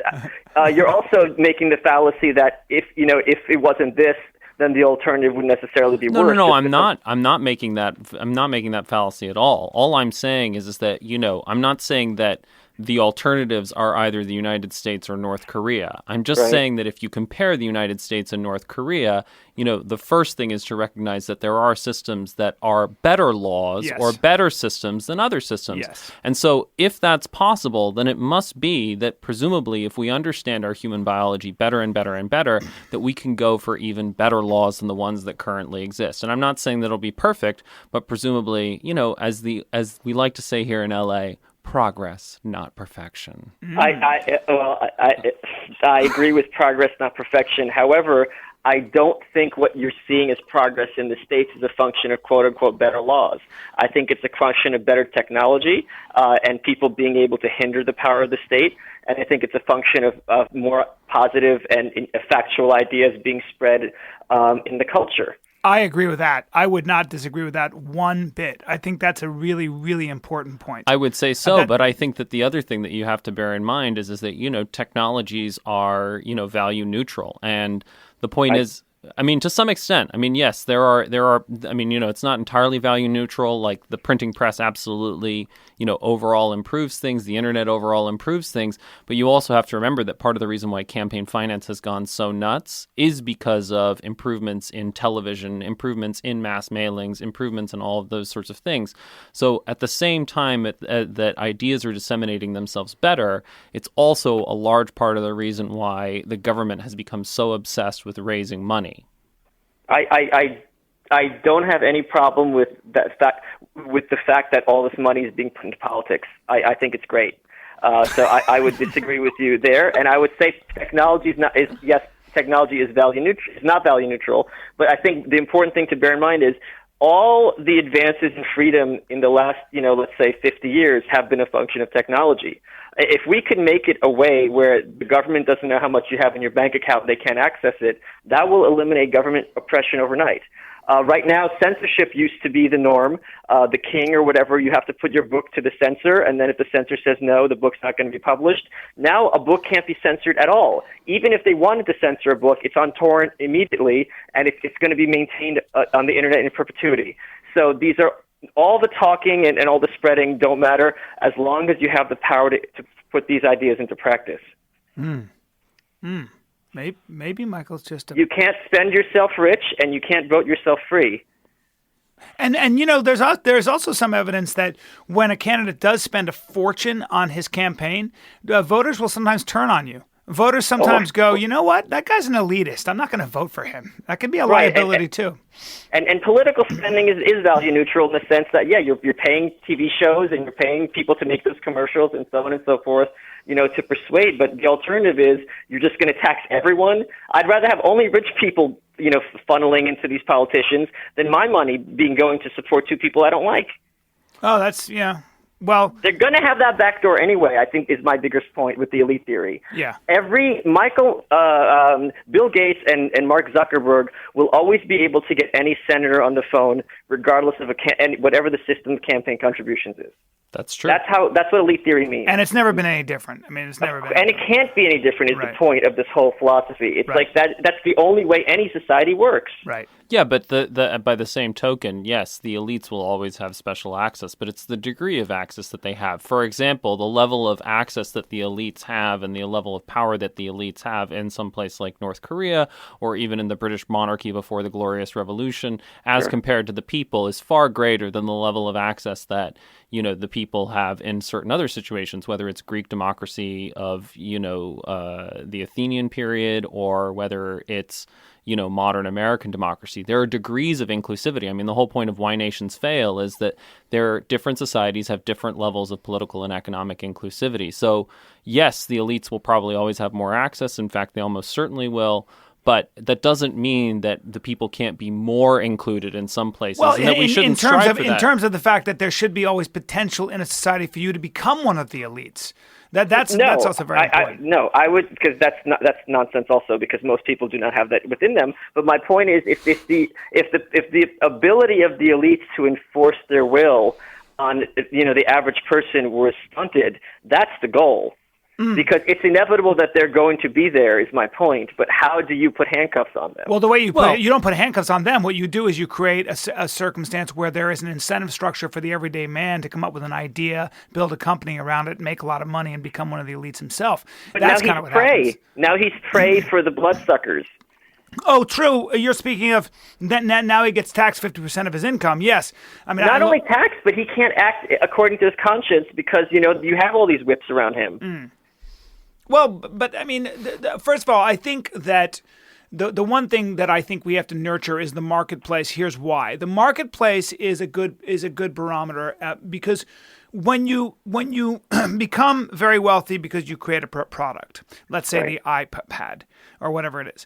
you're also making the fallacy that if it wasn't this, then the alternative would necessarily be worse. No. I'm not making that. I'm not making that fallacy at all. All I'm saying is that I'm not saying that the alternatives are either the United States or North Korea. I'm just saying that if you compare the United States and North Korea, the first thing is to recognize that there are systems that are better laws or better systems than other systems. Yes. And so if that's possible, then it must be that presumably if we understand our human biology better and better and better, that we can go for even better laws than the ones that currently exist. And I'm not saying that it'll be perfect, but presumably, as we like to say here in LA, progress, not perfection. I agree with progress, not perfection. However, I don't think what you're seeing as progress in the States is a function of quote-unquote better laws. I think it's a function of better technology and people being able to hinder the power of the state. And I think it's a function of more positive and factual ideas being spread in the culture. I agree with that. I would not disagree with that one bit. I think that's a really, really important point. I would say so, but I think that the other thing that you have to bear in mind is that, technologies are, value neutral. And the point is, to some extent, yes, there are, it's not entirely value neutral. Like the printing press absolutely, overall improves things. The internet overall improves things. But you also have to remember that part of the reason why campaign finance has gone so nuts is because of improvements in television, improvements in mass mailings, improvements in all of those sorts of things. So at the same time that ideas are disseminating themselves better, it's also a large part of the reason why the government has become so obsessed with raising money. I don't have any problem with that fact, with the fact that all this money is being put into politics. I think it's great. So I would disagree with you there, and I would say technology is value neutral. It's not value neutral, but I think the important thing to bear in mind is all the advances in freedom in the last, let's say 50 years have been a function of technology. If we could make it a way where the government doesn't know how much you have in your bank account, they can't access it, that will eliminate government oppression overnight. Right now, censorship used to be the norm. The king or whatever, you have to put your book to the censor, and then if the censor says no, the book's not going to be published. Now, a book can't be censored at all. Even if they wanted to censor a book, it's on torrent immediately, and it's going to be maintained on the internet in perpetuity. So these are all the talking and all the spreading don't matter as long as you have the power to put these ideas into practice. Maybe Michael's just You can't spend yourself rich, and you can't vote yourself free. And you know, there's also some evidence that when a candidate does spend a fortune on his campaign, voters will sometimes turn on you. Voters sometimes go, you know what, that guy's an elitist. I'm not going to vote for him. That could be a liability too. And political spending is value neutral in the sense that, yeah, you're paying TV shows and you're paying people to make those commercials and so on and so forth, you know, to persuade. But the alternative is you're just going to tax everyone. I'd rather have only rich people, you know, funneling into these politicians than my money being going to support two people I don't like. Oh, that's, yeah. Well, they're going to have that backdoor anyway, I think, is my biggest point with the elite theory. Yeah. Bill Gates and Mark Zuckerberg will always be able to get any senator on the phone, regardless of whatever the system of campaign contributions is. That's true. That's what elite theory means. And it's never been any different. I mean, it's never been. And it can't be any different is Right. the point of this whole philosophy. It's like that's the only way any society works. Right. Yeah, but the by the same token, yes, the elites will always have special access, but it's the degree of access that they have. For example, the level of access that the elites have and the level of power that the elites have in some place like North Korea or even in the British monarchy before the Glorious Revolution, as compared to the people, is far greater than the level of access that, you know, the people have in certain other situations, whether it's Greek democracy of, you know, the Athenian period or whether it's, you know, modern American democracy. There are degrees of inclusivity. I mean, the whole point of Why Nations Fail is that different societies have different levels of political and economic inclusivity. So, yes, the elites will probably always have more access. In fact, they almost certainly will. But that doesn't mean that the people can't be more included in some places, and that we shouldn't strive for that. In terms of the fact that there should be always potential in a society for you to become one of the elites. That's also very important. I would, because that's nonsense also, because most people do not have that within them. But my point is, if the ability of the elites to enforce their will on, you know, the average person was stunted, that's the goal. Because it's inevitable that they're going to be there, is my point. But how do you put handcuffs on them? Well, the way you put it, you don't put handcuffs on them. What you do is you create a circumstance where there is an incentive structure for the everyday man to come up with an idea, build a company around it, make a lot of money, and become one of the elites himself. But that's now kind of what prey. happens. Now he's prey for the bloodsuckers. Oh, true. You're speaking of that now he gets taxed 50% of his income. Yes. I mean, not only taxed, but he can't act according to his conscience because, you know, you have all these whips around him. Well, but I mean, first of all, I think that the one thing that I think we have to nurture is the marketplace. Here's why: the marketplace is a good barometer because when you become very wealthy because you create a product, let's say the iPad or whatever it is,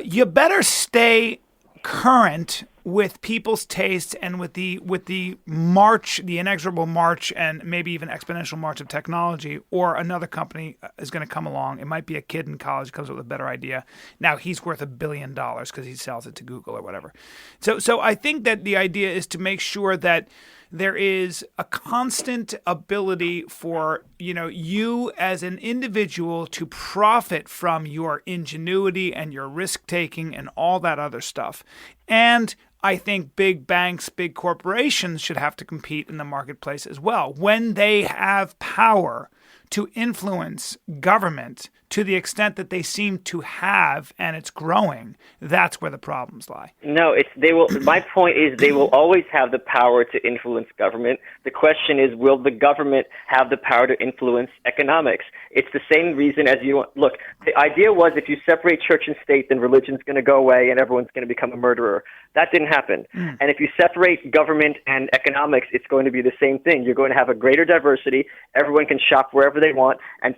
you better stay current with people's tastes and with the inexorable march and maybe even exponential march of technology, or another company is going to come along. It might be a kid in college comes up with a better idea. Now he's worth $1 billion because he sells it to Google or whatever. So I think that the idea is to make sure that there is a constant ability for, you know, you as an individual to profit from your ingenuity and your risk-taking and all that other stuff. And I think big banks, big corporations should have to compete in the marketplace as well. When they have power to influence government to the extent that they seem to have, and it's growing, that's where the problems lie. No, they will. My point is they will always have the power to influence government. The question is, will the government have the power to influence economics? It's the same reason as you look. The idea was if you separate church and state, then religion's going to go away and everyone's going to become a murderer. That didn't happen. And if you separate government and economics, it's going to be the same thing. You're going to have a greater diversity. Everyone can shop wherever they want. And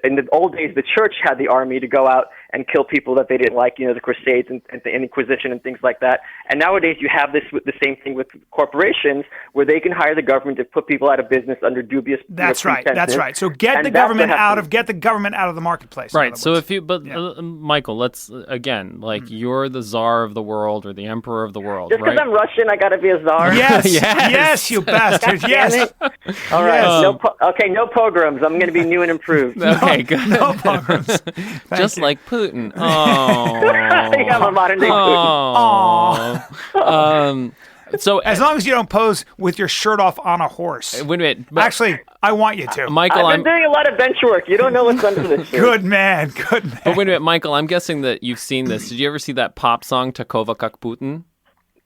in the old days, the church had the army to go out and kill people that they didn't like, the Crusades and the Inquisition and things like that. And nowadays you have the same thing with corporations where they can hire the government to put people out of business under dubious That's right. So get the government out of the marketplace. Right. So Michael, let's again, you're the czar of the world or the emperor of the world. Just because I'm Russian, I got to be a czar. Yes, you bastard. Yes. All right. No pogroms. I'm going to be new and improved. Okay, good. No pogroms. Just like Putin. Oh. I'm a modern day Putin. Oh. So as long as you don't pose with your shirt off on a horse. Wait a minute. Actually, I want you to. Michael, I've been doing a lot of bench work. You don't know what's under this shirt. Good man. But wait a minute, Michael, I'm guessing that you've seen this. Did you ever see that pop song, Takova Kak Putin?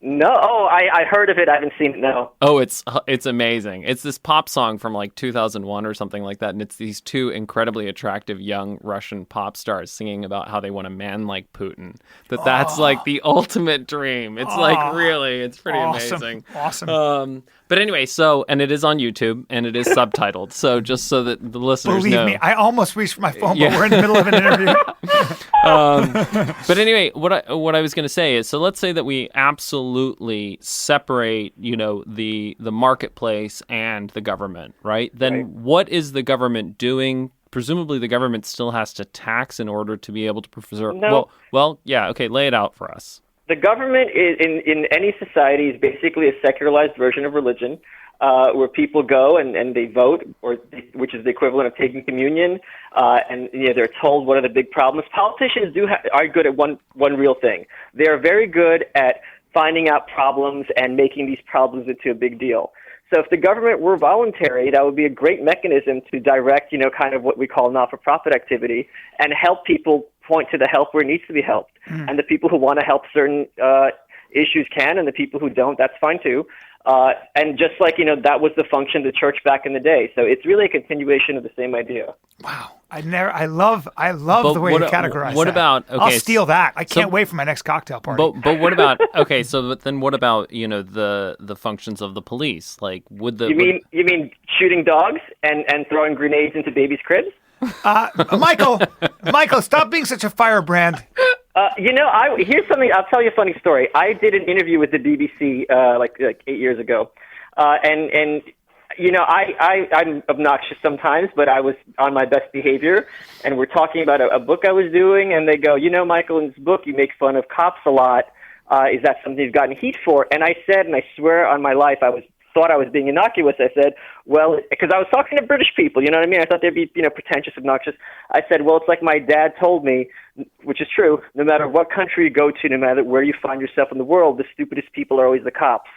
No. Oh, I heard of it. I haven't seen it, no. Oh, it's amazing. It's this pop song from 2001 or something like that, and it's these two incredibly attractive young Russian pop stars singing about how they want a man like Putin. That's the ultimate dream. It's really, it's pretty amazing. Awesome. But anyway, and it is on YouTube, and it is subtitled, so just so that the listeners know. Believe me, I almost reached for my phone, but we're in the middle of an interview. But anyway, what I was going to say is, so let's say that we absolutely separate, the marketplace and the government, right? Then what is the government doing? Presumably the government still has to tax in order to be able to preserve. No. Well, yeah, okay, lay it out for us. The government in any society is basically a secularized version of religion, where people go and they vote, which is the equivalent of taking communion, and they're told what are the big problems. Politicians are good at one real thing. They are very good at finding out problems and making these problems into a big deal. So if the government were voluntary, that would be a great mechanism to direct, kind of what we call not-for-profit activity and help people point to the help where it needs to be helped. And the people who want to help certain issues can, and the people who don't, that's fine too. And just that was the function of the church back in the day. So it's really a continuation of the same idea. Wow. I love the way you categorize what that. about, okay, I'll steal that. I can't wait for my next cocktail party. But what about, okay, but then what about, the functions of the police? You mean shooting dogs and throwing grenades into babies' cribs? Michael, stop being such a firebrand. Here's something. I'll tell you a funny story. I did an interview with the BBC like 8 years ago, and I'm obnoxious sometimes, but I was on my best behavior, and we're talking about a book I was doing, and they go, Michael, in this book you make fun of cops a lot. Is that something you've gotten heat for? And I said, and I swear on my life, thought I was being innocuous. I said, well, because I was talking to British people, you know what I mean? I thought they'd be, pretentious, obnoxious. I said, well, it's like my dad told me, which is true, no matter what country you go to, no matter where you find yourself in the world, the stupidest people are always the cops.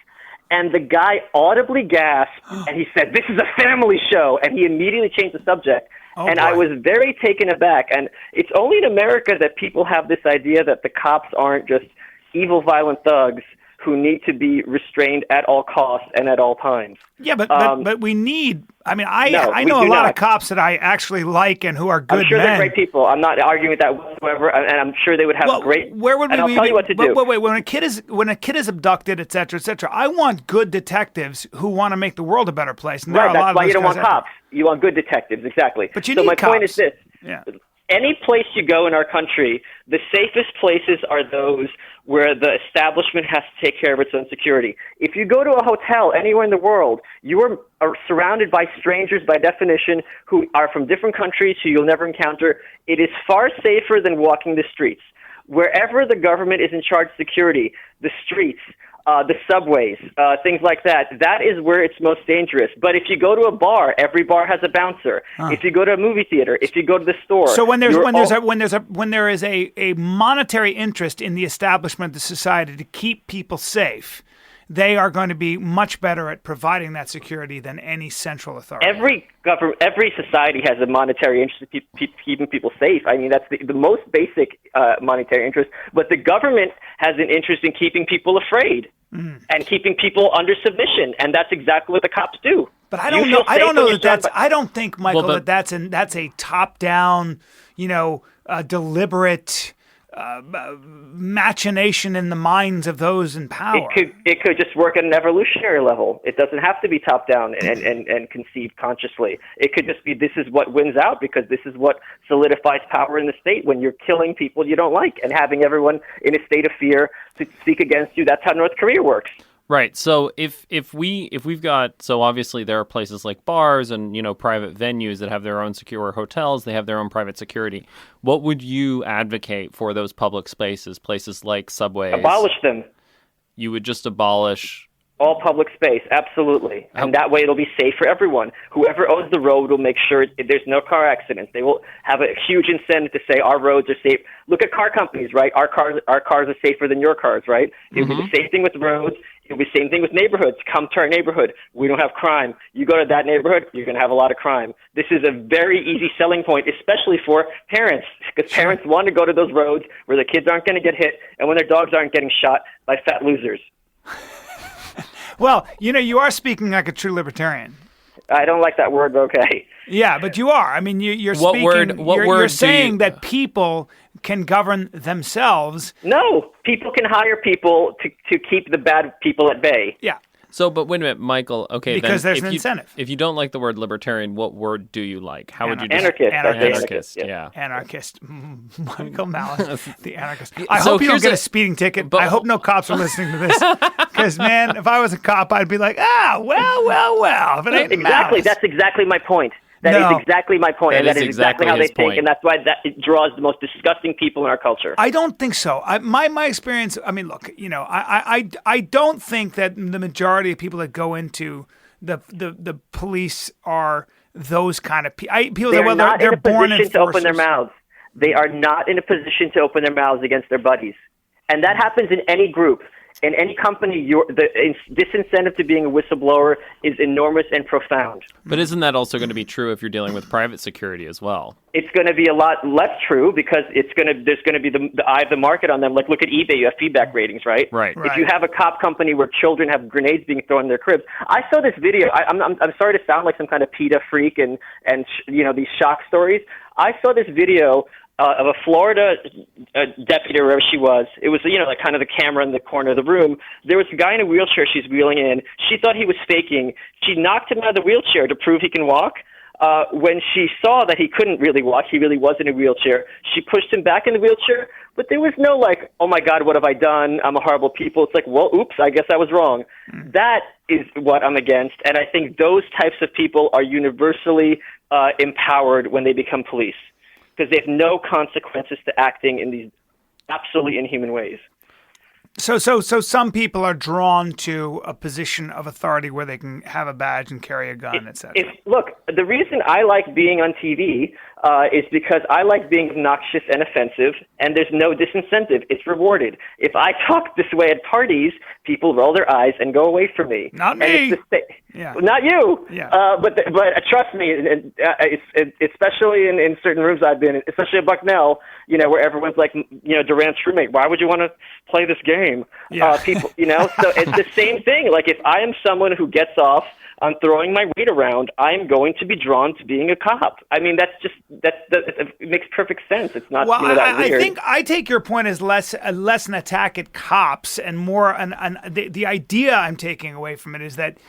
And the guy audibly gasped, and he said, this is a family show, and he immediately changed the subject. Boy. I was very taken aback. And it's only in America that people have this idea that the cops aren't just evil, violent thugs who need to be restrained at all costs and at all times. Yeah, but we need. I mean, I know a lot of cops that I actually like and who are good men. I'm sure they're great people. I'm not arguing with that whatsoever, and I'm sure they would have great. Where would we? And I'll tell you what to do. Wait, when a kid is abducted, et cetera, I want good detectives who want to make the world a better place. And right, that's why you don't want cops. You want good detectives, exactly. But you need cops. So my point is this. Yeah. Any place you go in our country, the safest places are those where the establishment has to take care of its own security. If you go to a hotel anywhere in the world, you are surrounded by strangers by definition who are from different countries who you'll never encounter. It is far safer than walking the streets. Wherever the government is in charge of security, the streets, the subways, things like that, that is where it's most dangerous. But if you go to a bar, every bar has a bouncer. If you go to a movie theater, if you go to the store, so when there is a monetary interest in the establishment of the society to keep people safe, they are going to be much better at providing that security than any central authority. Every society has a monetary interest in keeping people safe. I mean, that's the most basic monetary interest. But the government has an interest in keeping people afraid and keeping people under submission, and that's exactly what the cops do. But I don't know that that's. I don't think, Michael, that's a top-down, deliberate. machination in the minds of those in power. It could just work at an evolutionary level. It doesn't have to be top down and conceived consciously. It could just be this is what wins out because this is what solidifies power in the state when you're killing people you don't like and having everyone in a state of fear to speak against you. That's how North Korea works. Right. So if we've got, so obviously there are places like bars and, private venues that have their own secure hotels, they have their own private security. What would you advocate for those public spaces, places like subways? Abolish them. You would just abolish all public space, absolutely. And that way it'll be safe for everyone. Whoever owns the road will make sure there's no car accidents. They will have a huge incentive to say our roads are safe. Look at car companies, right? Our cars are safer than your cars, right? It would be the same thing with roads. It would be the same thing with neighborhoods. Come to our neighborhood. We don't have crime. You go to that neighborhood, you're going to have a lot of crime. This is a very easy selling point, especially for parents, because parents want to go to those roads where their kids aren't going to get hit and when their dogs aren't getting shot by fat losers. Well, you are speaking like a true libertarian. I don't like that word, but okay. Yeah, but you are. I mean, you're what speaking. Word you're saying that people can govern themselves. No, people can hire people to keep the bad people at bay. Yeah. So, but wait a minute, Michael. Okay, because then there's an incentive. If you don't like the word libertarian, what word do you like? How would you? Anarchist. Anarchist. Yeah. Anarchist. Michael Malice, the anarchist. I hope you don't get a speeding ticket. I hope no cops are listening to this. Because man, if I was a cop, I'd be like, well. If it ain't exactly. Malice. That's exactly my point. That is exactly my point, and that is exactly how they think, and that's why it draws the most disgusting people in our culture. I don't think so. My experience. I mean, look, I don't think that the majority of people that go into the police are those kind of people. People they're not they're in a born position to open their mouths. They are not in a position to open their mouths against their buddies, and that happens in any group. In any company, the disincentive to being a whistleblower is enormous and profound. But isn't that also going to be true if you're dealing with private security as well? It's going to be a lot less true because there's going to be the eye of the market on them. Like, look at eBay, you have feedback ratings, right? Right. If you have a cop company where children have grenades being thrown in their cribs. I saw this video. I'm sorry to sound like some kind of PETA freak and these shock stories. I saw this video of a Florida deputy or wherever she was. It was, like kind of the camera in the corner of the room. There was a guy in a wheelchair she's wheeling in. She thought he was faking. She knocked him out of the wheelchair to prove he can walk. When she saw that he couldn't really walk, he really was in a wheelchair, she pushed him back in the wheelchair. But there was no like, oh my God, what have I done? I'm a horrible people. It's like, well, oops, I guess I was wrong. That is what I'm against. And I think those types of people are universally empowered when they become police, because they have no consequences to acting in these absolutely inhuman ways. So some people are drawn to a position of authority where they can have a badge and carry a gun, etc. Look, the reason I like being on TV is because I like being obnoxious and offensive, and there's no disincentive. It's rewarded. If I talk this way at parties, people roll their eyes and go away from me. Not me. Yeah. Not you. Yeah. But trust me, it's especially in certain rooms I've been in, especially at Bucknell, where everyone's like, Durant's roommate. Why would you want to play this game? Yeah. People, so it's the same thing. Like if I am someone who gets off on throwing my weight around, I'm going to be drawn to being a cop. I mean, it makes perfect sense. It's not that weird. I think I take your point as less an attack at cops and more the idea I'm taking away from it is that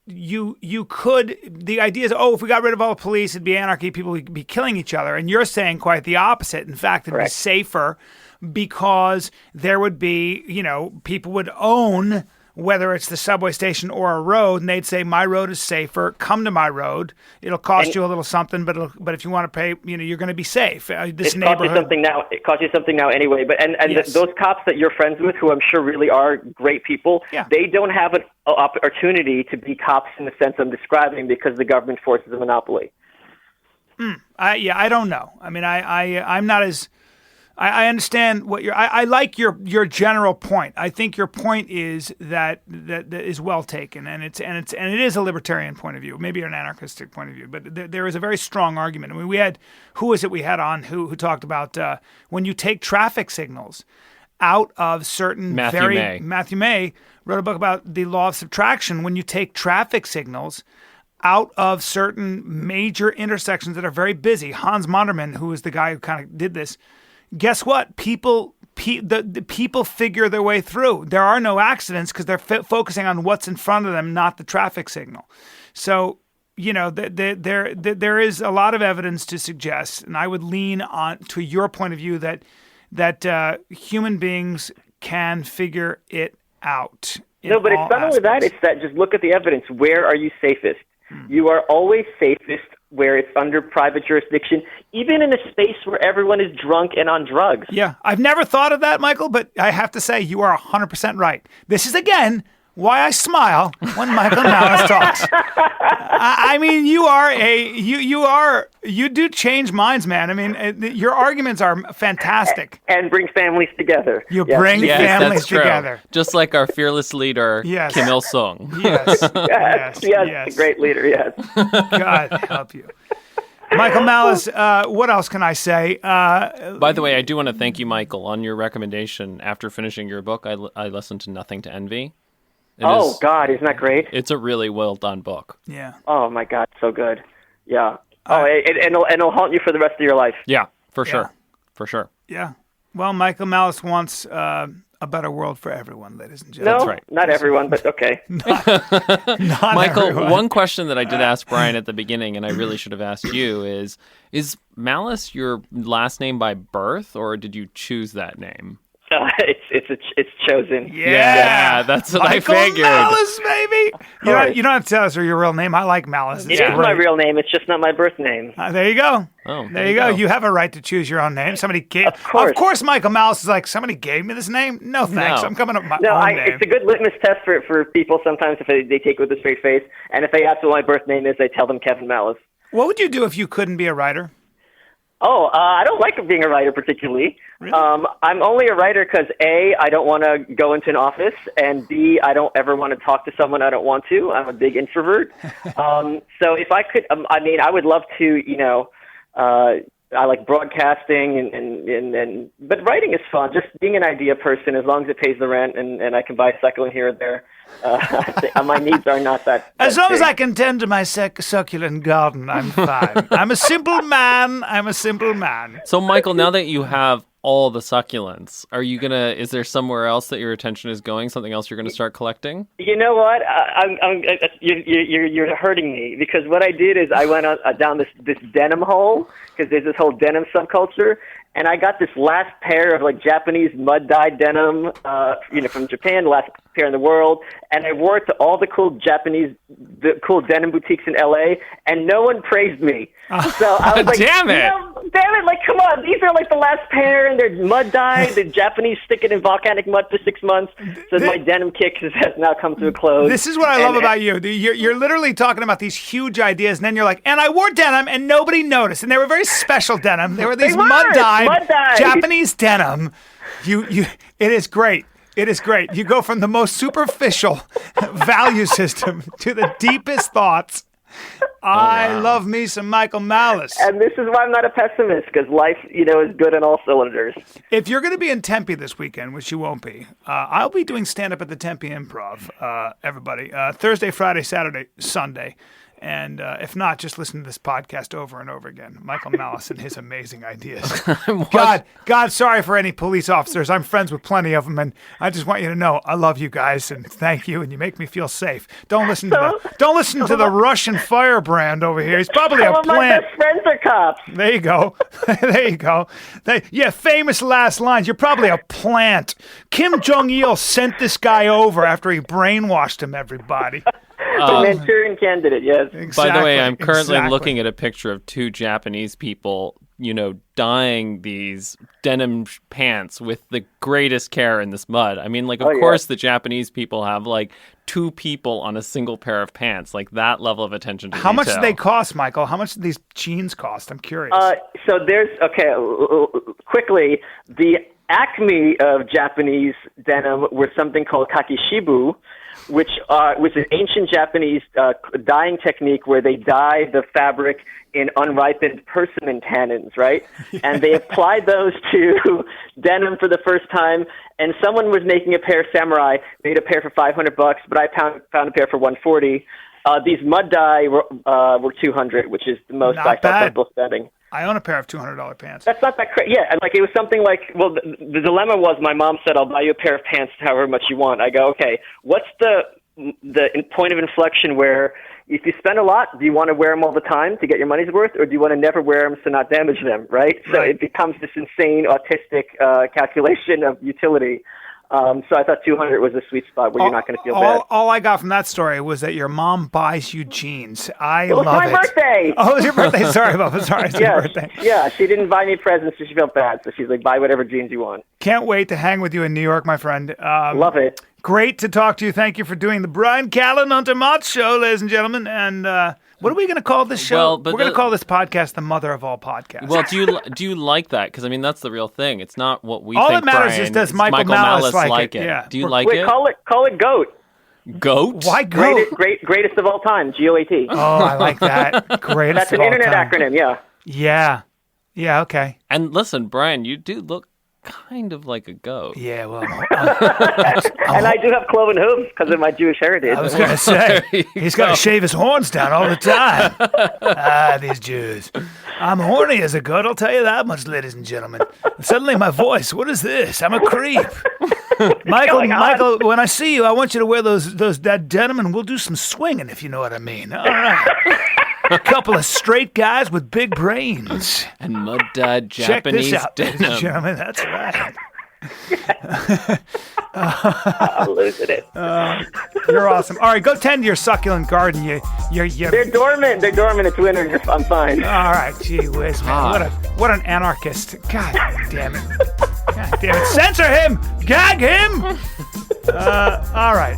you could, the idea is, if we got rid of all the police, it'd be anarchy, people would be killing each other. And you're saying quite the opposite. In fact, it'd be safer because there would be, people would own, whether it's the subway station or a road, and they'd say, my road is safer, come to my road. It'll cost you a little something, but if you want to pay, you're going to be safe. This neighborhood. It costs you something now anyway. But Yes. Those cops that you're friends with, who I'm sure really are great people, they don't have an opportunity to be cops in the sense I'm describing because the government forces a monopoly. I don't know. I mean, I'm not as... I understand what I like your general point. I think your point is that is well taken, and it is a libertarian point of view, maybe an anarchistic point of view, but there is a very strong argument. I mean, we had who on who talked about when you take traffic signals out of certain Matthew May wrote a book about the law of subtraction. When you take traffic signals out of certain major intersections that are very busy, Hans Monderman, who is the guy who kind of did this, guess what? The people figure their way through. There are no accidents because they're focusing on what's in front of them, not the traffic signal. So, there is a lot of evidence to suggest, and I would lean on to your point of view that human beings can figure it out. No, but it's not only that. It's that just look at the evidence. Where are you safest? You are always safest where it's under private jurisdiction, even in a space where everyone is drunk and on drugs. Yeah, I've never thought of that, Michael, but I have to say you are 100% right. This is, again, why I smile when Michael Malice talks. I mean, you do change minds, man. I mean, your arguments are fantastic. And bring families together. You bring families together. Just like our fearless leader, Kim Il-sung. Yes. Yes, a great leader, yes. God help you. Michael Malice, what else can I say? By the way, I do want to thank you, Michael, on your recommendation. After finishing your book, I listened to Nothing to Envy. God, isn't that great? It's a really well done book. Yeah. Oh my God, so good. Yeah. And it'll haunt you for the rest of your life. Yeah, for sure. For sure. Yeah. Well, Michael Malice wants a better world for everyone, ladies and gentlemen. No, That's right. not everyone, but okay. Not Michael, everyone. one question that I did ask Brian at the beginning, and I really should have asked you, is Malice your last name by birth, or did you choose that name? It's chosen. Yeah, that's what Michael I figured. Malice, baby. You don't have to tell us your real name. I like Malice. It is my real name. It's just not my birth name. There you go. Oh, there you go. You have a right to choose your own name. Somebody gave. Of course, Michael Malice is like, somebody gave me this name. No thanks. No. I'm coming up with my own name. It's a good litmus test for people sometimes if they take it with a straight face. And if they ask what my birth name is, they tell them Kevin Malice. What would you do if you couldn't be a writer? I don't like being a writer particularly. Really? I'm only a writer because A, I don't want to go into an office, and B, I don't ever want to talk to someone I don't want to. I'm a big introvert. So if I could, I would love to, I like broadcasting but writing is fun. Just being an idea person, as long as it pays the rent and I can buy a succulent here or there. My needs are not that. As long as big. I can tend to my succulent garden, I'm fine. I'm a simple man. So, Michael, now that you have all the succulents, is there somewhere else that your attention is going? Something else you're going to start collecting? You know what? You're hurting me because what I did is I went down this denim hole because there's this whole denim subculture, and I got this last pair of like Japanese mud-dyed denim, from Japan, the last pair in the world, and I wore it to all the cool denim boutiques in LA, and no one praised me. So I was like, damn it! Damn it! Like, come on, these are like the last pair, and they're mud-dyed. The Japanese stick it in volcanic mud for 6 months. So my denim kick has now come to a close. This is what I love about you. You're literally talking about these huge ideas, and then you're like, and I wore denim, and nobody noticed. And they were very special denim. They were these mud-dyed Japanese denim. It is great. It is great. You go from the most superficial value system to the deepest thoughts. I love me some Michael Malice. And this is why I'm not a pessimist, because life, is good on all cylinders. If you're going to be in Tempe this weekend, which you won't be, I'll be doing stand-up at the Tempe Improv, everybody. Thursday, Friday, Saturday, Sunday. And if not, just listen to this podcast over and over again. Michael Malice and his amazing ideas. God, sorry for any police officers. I'm friends with plenty of them, and I just want you to know I love you guys and thank you, and you make me feel safe. Don't listen to the Russian firebrand over here. He's probably a plant. My best friends are cops. There you go. There you go. Famous last lines. You're probably a plant. Kim Jong-il sent this guy over after he brainwashed him, everybody. The Manchurian candidate, yes. Exactly, by the way, I'm currently looking at a picture of two Japanese people, dyeing these denim pants with the greatest care in this mud. I mean, of course, the Japanese people have two people on a single pair of pants, that level of attention to detail. How much do they cost, Michael? How much do these jeans cost? I'm curious. So there's, quickly, the acme of Japanese denim was something called kakishibu, which was an ancient Japanese dyeing technique where they dye the fabric in unripened persimmon tannins, right? And they applied those to denim for the first time. And someone was making a pair, Samurai, made a pair for $500, but I found a pair for $140. These mud dye were $200, which is the most I felt comfortable spending. I own a pair of $200 pants. That's not that crazy. Yeah, like it was something like, well, the dilemma was my mom said, I'll buy you a pair of pants however much you want. I go, okay, what's the point of inflection where if you spend a lot, do you want to wear them all the time to get your money's worth, or do you want to never wear them to not damage them, right? So it becomes this insane autistic calculation of utility. So I thought 200 was a sweet spot where you're not going to feel bad. All I got from that story was that your mom buys you jeans. I love it. It was my birthday. Oh, it was your birthday. Sorry, Bubba. Sorry, it's your birthday. Yeah, she didn't buy me presents, so she felt bad. So she's like, buy whatever jeans you want. Can't wait to hang with you in New York, my friend. Love it. Great to talk to you. Thank you for doing the Brian Callen Hunter Mott Show, ladies and gentlemen. And what are we going to call this show? Well, we're going to call this podcast the mother of all podcasts. Well, do you like that? Because I mean, that's the real thing. It's not what we all think. All that matters Brian, is does Michael Malice like it? Yeah. Do you like it? Call it GOAT. GOAT? Why GOAT? Greatest of all time. GOAT. Oh, I like that. Greatest. That's an internet acronym. Yeah. Yeah. Yeah. Okay. And listen, Brian, you do look kind of like a goat. Yeah, well, and I do have cloven hooves because of my Jewish heritage. I was going to say, he's got to shave his horns down all the time. These Jews. I'm horny as a goat, I'll tell you that much, ladies and gentlemen. Suddenly my voice, what is this? I'm a creep. Michael, when I see you, I want you to wear that denim and we'll do some swinging, if you know what I mean. All right. A couple of straight guys with big brains. And mud-dyed Japanese Check this out, denim. ladies and gentlemen. That's right. I'm losing it. You're awesome. All right, go tend to your succulent garden. They're dormant. It's winter. I'm fine. All right, gee whiz, man. What an anarchist. God damn it. God damn it. Censor him. Gag him. All right.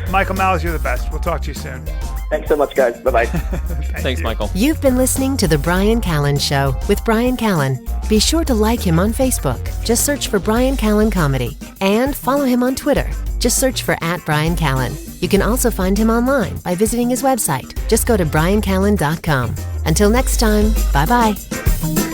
Michael Malice, you're the best. We'll talk to you soon. Thanks so much, guys. Bye-bye. Thanks, Michael. You've been listening to The Brian Callen Show with Brian Callen. Be sure to like him on Facebook. Just search for Brian Callen Comedy. And follow him on Twitter. Just search for @Brian Callen. You can also find him online by visiting his website. Just go to briancallen.com. Until next time, bye-bye.